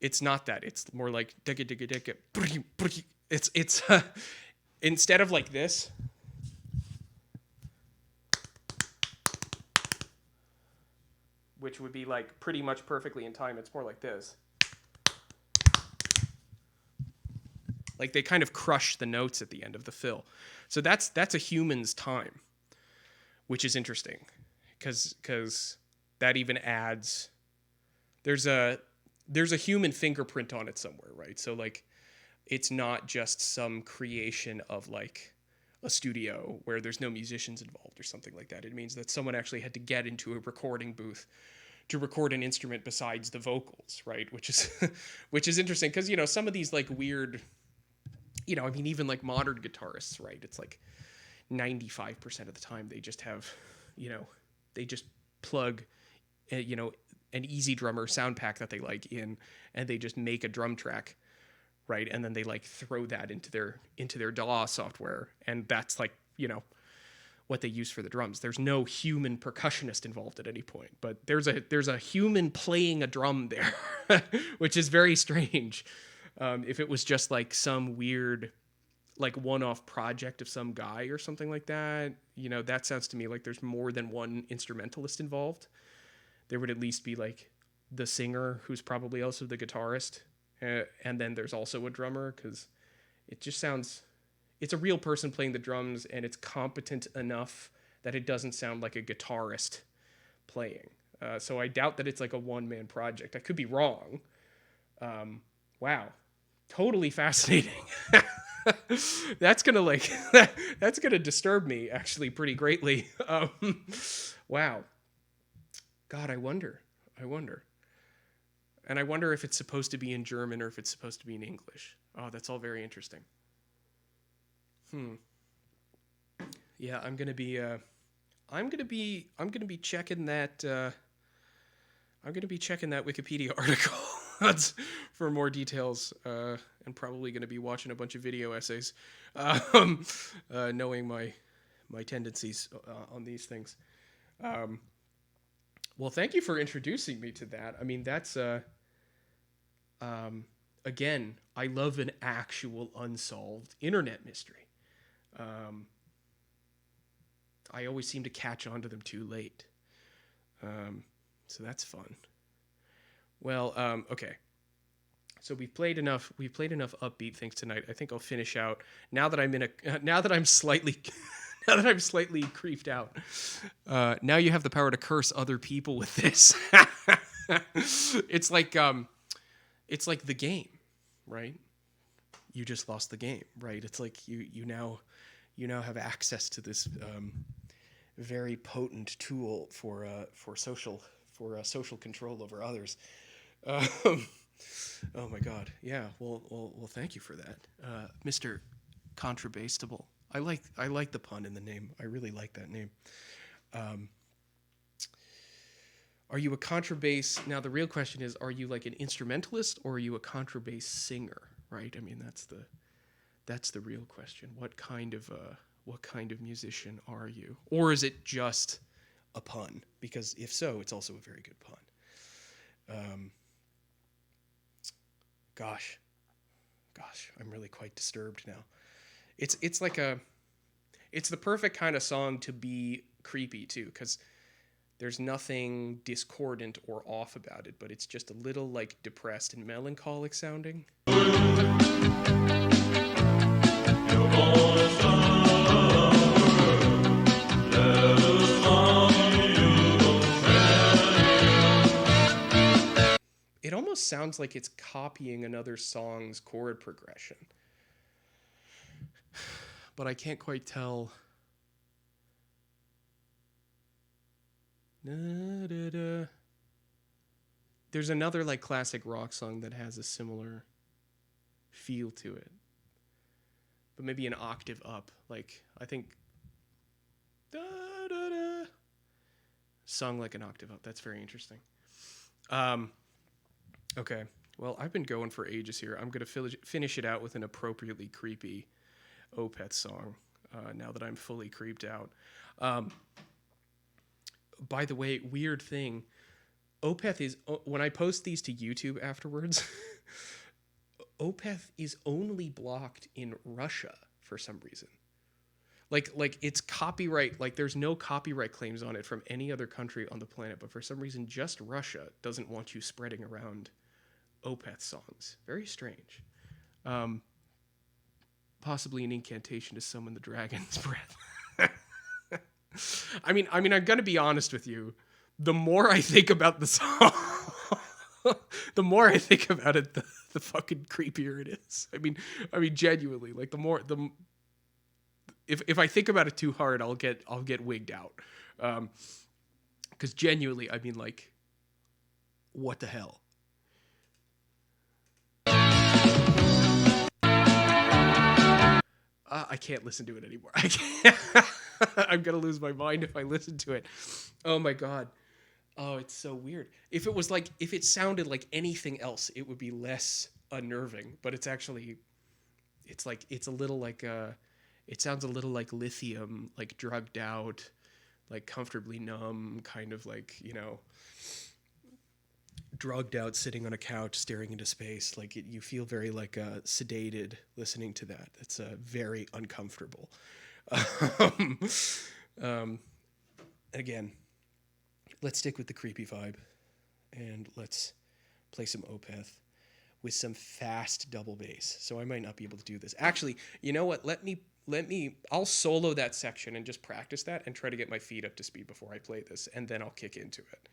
Speaker 1: it's not that. It's more like it's instead of like this, which would be like pretty much perfectly in time, it's more like this. Like they kind of crush the notes at the end of the fill. So that's a human's time, which is interesting, because that even adds, there's a human fingerprint on it somewhere, right? So like it's not just some creation of like a studio where there's no musicians involved or something like that. It means that someone actually had to get into a recording booth, to record an instrument besides the vocals, right? Which is which is interesting because, you know, some of these like weird, you know, I mean, even like modern guitarists, right? It's like 95% of the time they just have, you know, they just plug, you know, an InstaDrummer sound pack that they like in, and they just make a drum track, right? And then they like throw that into their DAW software, and that's like, you know, what they use for the drums. There's no human percussionist involved at any point, but there's a human playing a drum there, which is very strange. If it was just like some weird, like one-off project of some guy or something like that, you know, that sounds to me like there's more than one instrumentalist involved. There would at least be like the singer, who's probably also the guitarist, and then there's also a drummer, because it just sounds, it's a real person playing the drums, and it's competent enough that it doesn't sound like a guitarist playing. So I doubt that it's like a one-man project. I could be wrong. Wow, totally fascinating. That's gonna disturb me actually pretty greatly. Wow. God, I wonder. And I wonder if it's supposed to be in German or if it's supposed to be in English. Oh, that's all very interesting. Yeah, I'm gonna be checking that. I'm gonna be checking that Wikipedia article for more details, and probably gonna be watching a bunch of video essays, knowing my tendencies on these things. Well, thank you for introducing me to that. I mean, that's again, I love an actual unsolved internet mystery. I always seem to catch on to them too late. So that's fun. Well, okay. So we've played enough upbeat things tonight. I think I'll finish out now that I'm slightly creeped out. Now you have the power to curse other people with this. It's like the game, right? You just lost the game, right? It's like you now have access to this very potent tool for social control over others. Oh my God, yeah. Well, thank you for that, Mr. Contrabastable. I like the pun in the name. I really like that name. Are you a contrabass? Now the real question is, are you like an instrumentalist or are you a contrabass singer? Right? I mean, that's the real question. What kind of musician are you? Or is it just a pun? Because if so, it's also a very good pun. Gosh, I'm really quite disturbed now. It's the perfect kind of song to be creepy too, because there's nothing discordant or off about it, but it's just a little like depressed and melancholic sounding. It almost sounds like it's copying another song's chord progression, but I can't quite tell. There's another like classic rock song that has a similar feel to it, but maybe an octave up. Like I think sung like an octave up. That's very interesting. Okay, well, I've been going for ages here. I'm going to finish it out with an appropriately creepy Opeth song, now that I'm fully creeped out. By the way, weird thing, Opeth is, when I post these to YouTube afterwards, Opeth is only blocked in Russia for some reason. Like it's copyright, like there's no copyright claims on it from any other country on the planet, but for some reason just Russia doesn't want you spreading around Opeth songs. Very strange. Possibly an incantation to summon the dragon's breath. I mean, I'm gonna be honest with you. The more I think about the song, the more I think about it, the fucking creepier it is. I mean, genuinely, like if I think about it too hard, I'll get wigged out. Because genuinely, I mean, like, what the hell? I can't listen to it anymore. I can't. I'm gonna lose my mind if I listen to it. Oh my god. Oh, it's so weird. If it sounded like anything else, it would be less unnerving. But it's actually, it's a little like it sounds a little like lithium, like drugged out, like comfortably numb, kind of like, drugged out, sitting on a couch, staring into space. Like you feel very like sedated listening to that. It's very uncomfortable. Again, let's stick with the creepy vibe, and let's play some Opeth with some fast double bass. So I might not be able to do this. Actually, you know what? I'll solo that section and just practice that and try to get my feet up to speed before I play this, and then I'll kick into it.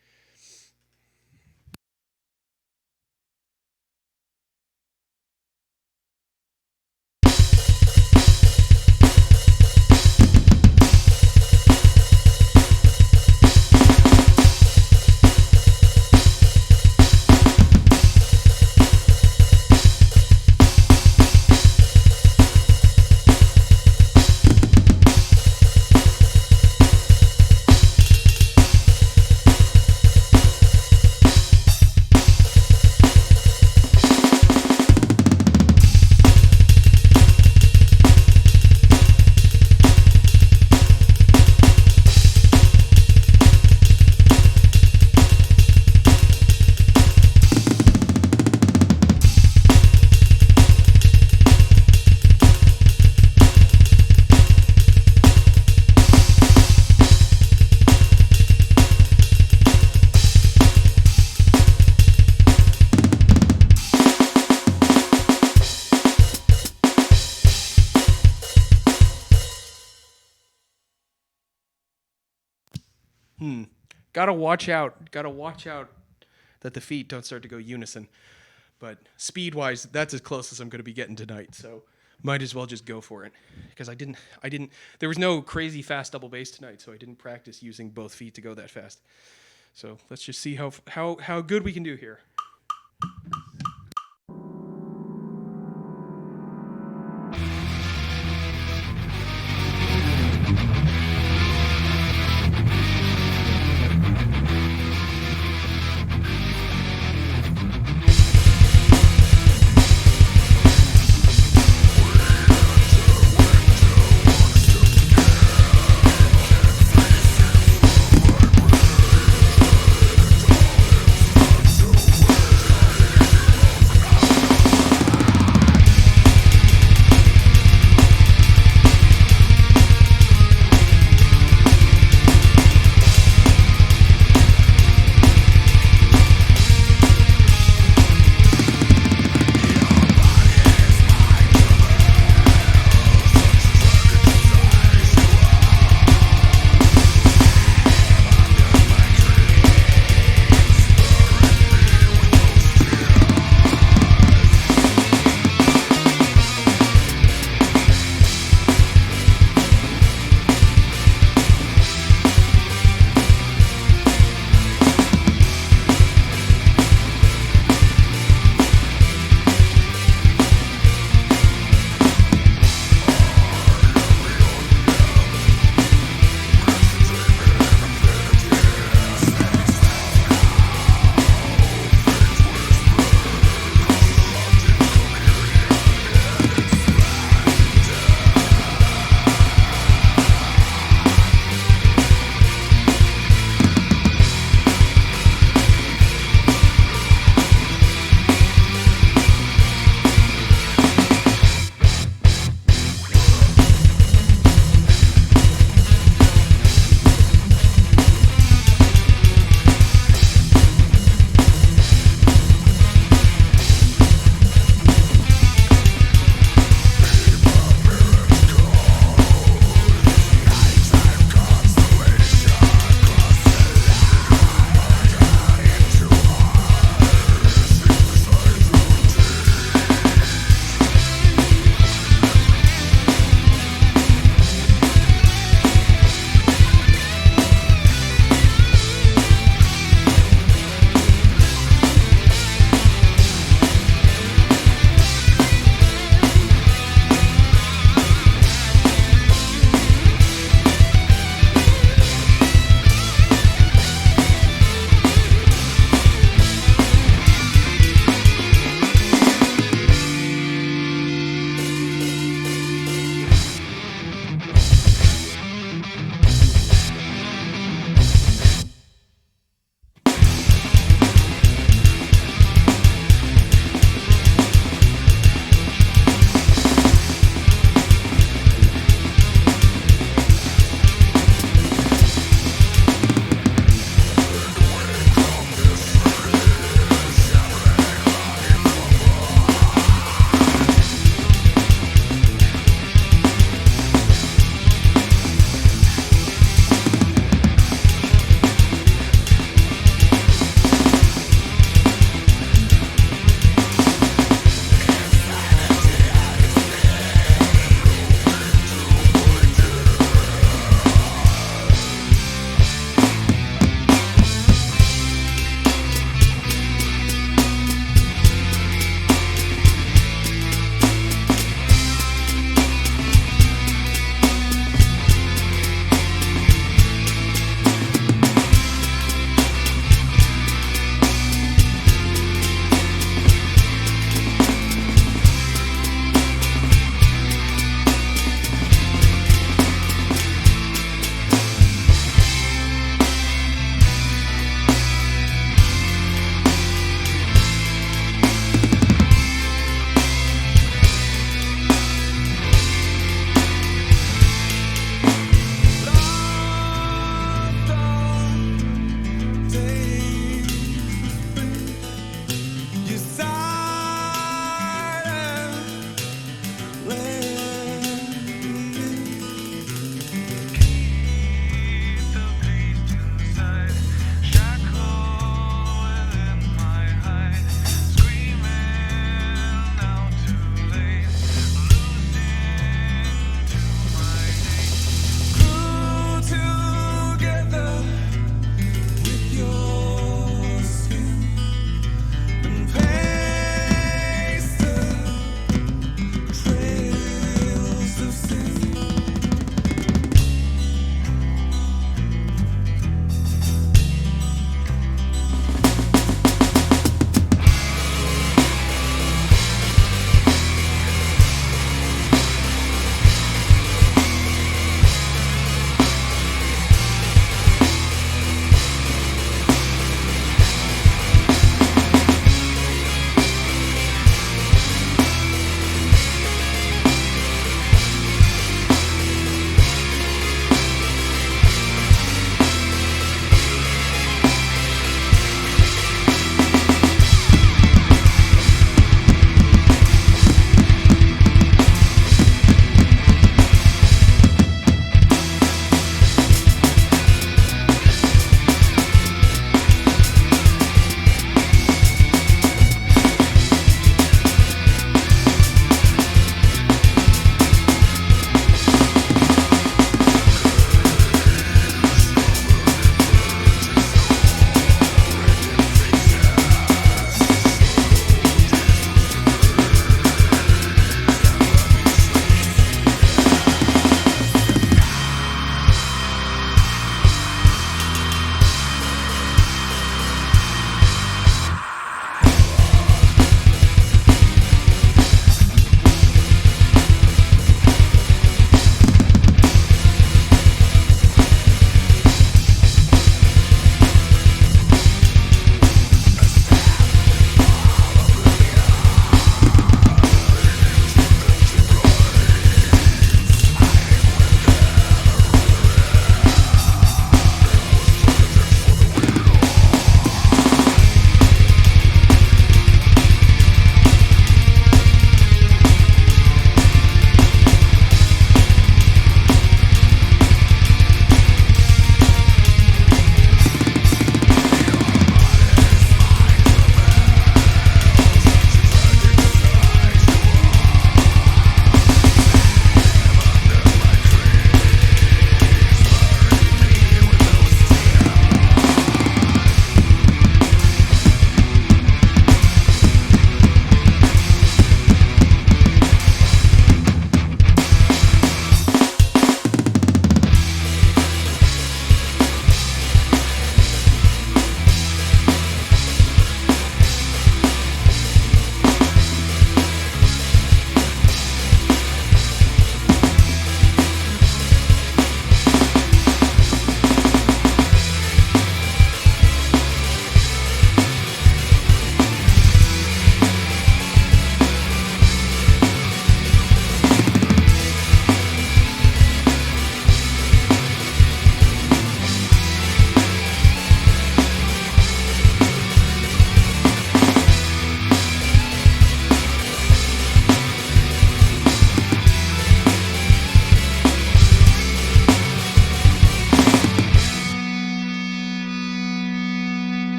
Speaker 1: Gotta watch out that the feet don't start to go unison. But speed-wise, that's as close as I'm going to be getting tonight. So might as well just go for it. Because there was no crazy fast double bass tonight, so I didn't practice using both feet to go that fast. So let's just see how good we can do here.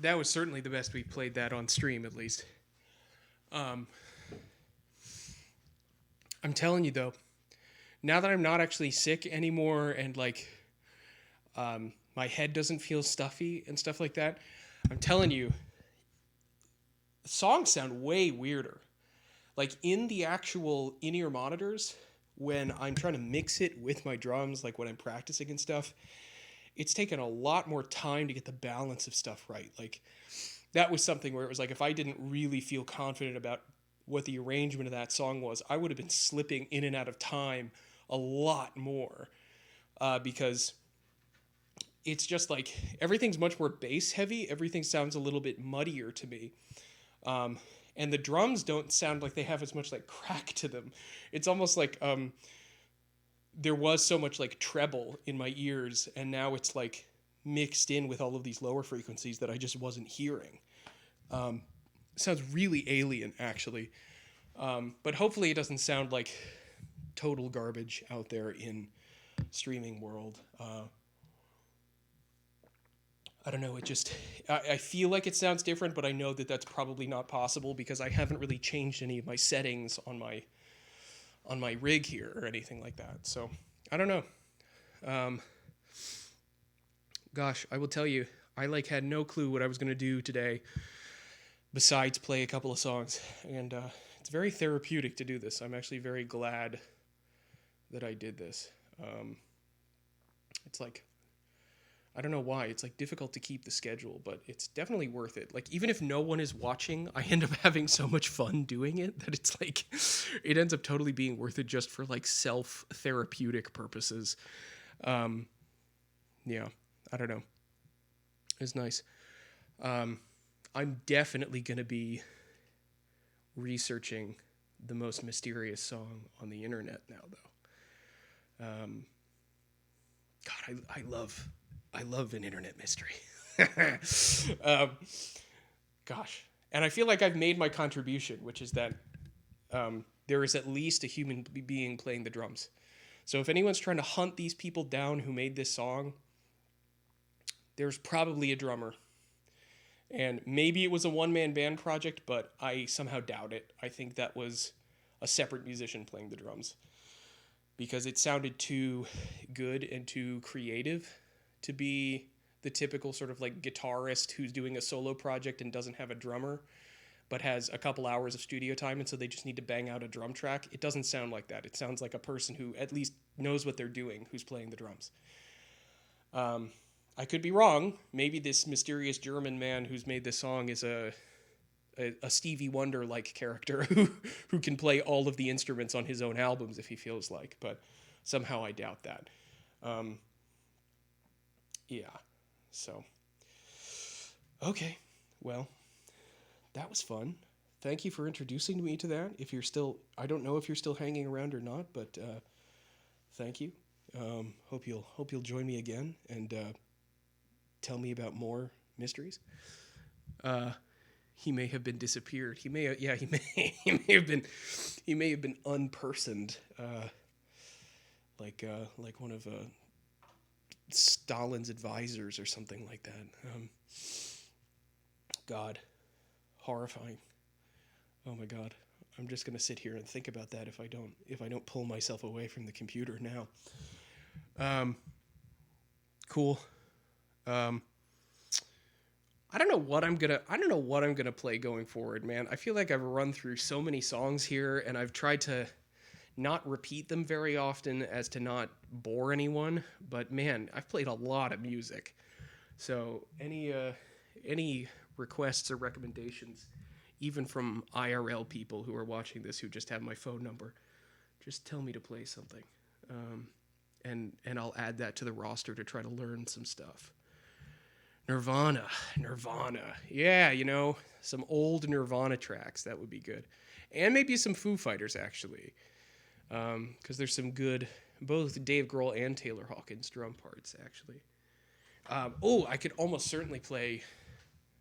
Speaker 1: that was certainly the best we played that on stream, at least. I'm telling you though, now that I'm not actually sick anymore and like my head doesn't feel stuffy and stuff like that, I'm telling you, the songs sound way weirder. Like in the actual in-ear monitors, when I'm trying to mix it with my drums, like when I'm practicing and stuff, it's taken a lot more time to get the balance of stuff right. Like that was something where it was like if I didn't really feel confident about what the arrangement of that song was, I would have been slipping in and out of time a lot more because it's just like everything's much more bass heavy. Everything sounds a little bit muddier to me. And the drums don't sound like they have as much like crack to them. It's almost like there was so much like treble in my ears, and now it's like mixed in with all of these lower frequencies that I just wasn't hearing. Sounds really alien, actually. But hopefully it doesn't sound like total garbage out there in streaming world. I don't know. It just, I feel like it sounds different, but I know that that's probably not possible because I haven't really changed any of my settings on my rig here or anything like that. So I don't know. Gosh, I will tell you, I like had no clue what I was going to do today besides play a couple of songs. And it's very therapeutic to do this. I'm actually very glad that I did this. It's like, I don't know why. It's like difficult to keep the schedule, but it's definitely worth it. Like even if no one is watching, I end up having so much fun doing it that it's like it ends up totally being worth it just for like self-therapeutic purposes. Yeah, I don't know. It's nice. I'm definitely going to be researching the most mysterious song on the internet now though. God, I love an internet mystery. Gosh. And I feel like I've made my contribution, which is that there is at least a human being playing the drums. So if anyone's trying to hunt these people down who made this song, there's probably a drummer. And maybe it was a one-man band project, but I somehow doubt it. I think that was a separate musician playing the drums. Because it sounded too good and too creative to be the typical sort of like guitarist who's doing a solo project and doesn't have a drummer, but has a couple hours of studio time, and so they just need to bang out a drum track. It doesn't sound like that. It sounds like a person who at least knows what they're doing who's playing the drums. I could be wrong. Maybe this mysterious German man who's made this song is a Stevie Wonder-like character who can play all of the instruments on his own albums if he feels like, but somehow I doubt that. Yeah, so. Okay, well, that was fun. Thank you for introducing me to that. If you're still, I don't know if you're still hanging around or not, but thank you. Hope you'll join me again and tell me about more mysteries. He may have been disappeared. He may have been unpersoned, like one of Stalin's advisors or something like that. God, horrifying. Oh my God, I'm just gonna sit here and think about that if I don't pull myself away from the computer now. Cool. I don't know what I'm gonna play going forward, man. I feel like I've run through so many songs here, and I've tried to not repeat them very often as to not bore anyone. But man, I've played a lot of music. So any requests or recommendations, even from IRL people who are watching this who just have my phone number, just tell me to play something, and I'll add that to the roster to try to learn some stuff. Nirvana. Yeah, some old Nirvana tracks. That would be good. And maybe some Foo Fighters, actually. Because there's some good, both Dave Grohl and Taylor Hawkins drum parts, actually. I could almost certainly play,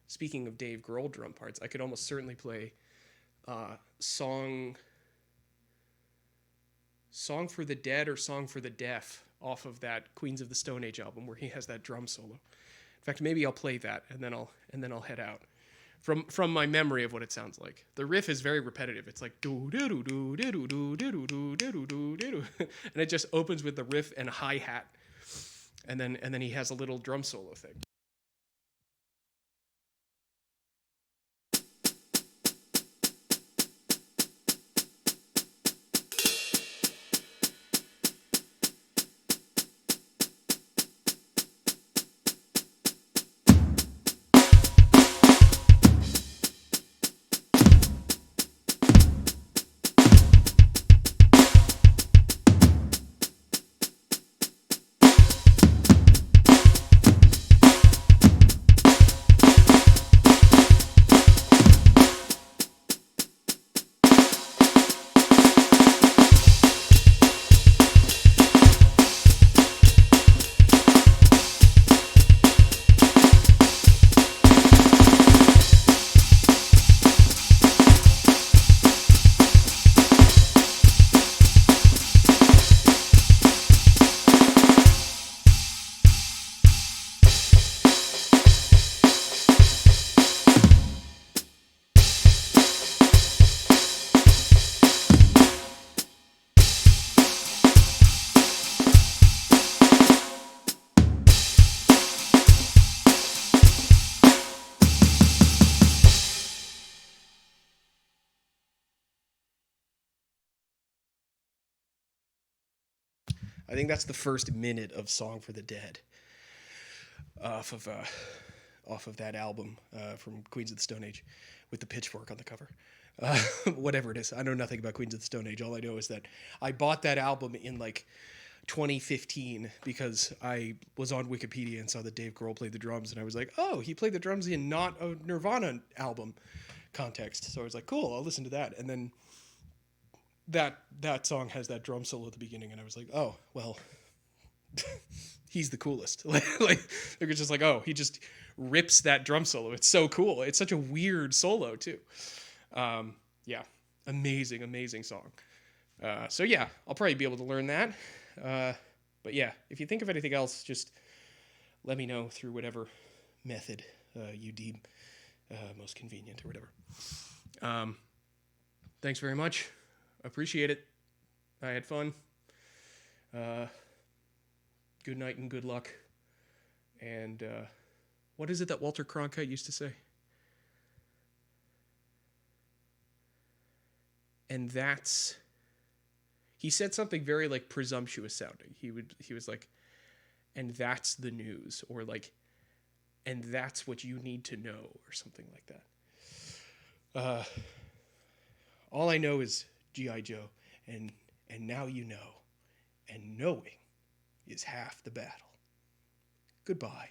Speaker 1: speaking of Dave Grohl drum parts, I could almost certainly play Song for the Dead or Song for the Deaf off of that Queens of the Stone Age album where he has that drum solo. In fact, maybe I'll play that and then I'll head out. From my memory of what it sounds like. The riff is very repetitive. It's like do do do do do do do do do do do, and it just opens with the riff and hi-hat, and then he has a little drum solo thing. I think that's the first minute of Song for the Dead off of that album from Queens of the Stone Age with the pitchfork on the cover. Whatever it is. I know nothing about Queens of the Stone Age. All I know is that I bought that album in like 2015 because I was on Wikipedia and saw that Dave Grohl played the drums, and I was like, oh, he played the drums in not a Nirvana album context. So I was like, cool, I'll listen to that. And then that song has that drum solo at the beginning, and I was like, oh, well, he's the coolest. like they're just like, oh, he just rips that drum solo. It's so cool. It's such a weird solo too. Yeah, amazing song. So yeah, I'll probably be able to learn that. But yeah, if you think of anything else, just let me know through whatever method you deem most convenient or whatever. Thanks very much. Appreciate it. I had fun. Good night and good luck. And what is it that Walter Cronkite used to say? And that's... He said something very like presumptuous sounding. He was like, and that's the news, or like, and that's what you need to know, or something like that. All I know is G.I. Joe, and now you know, and knowing is half the battle. Goodbye.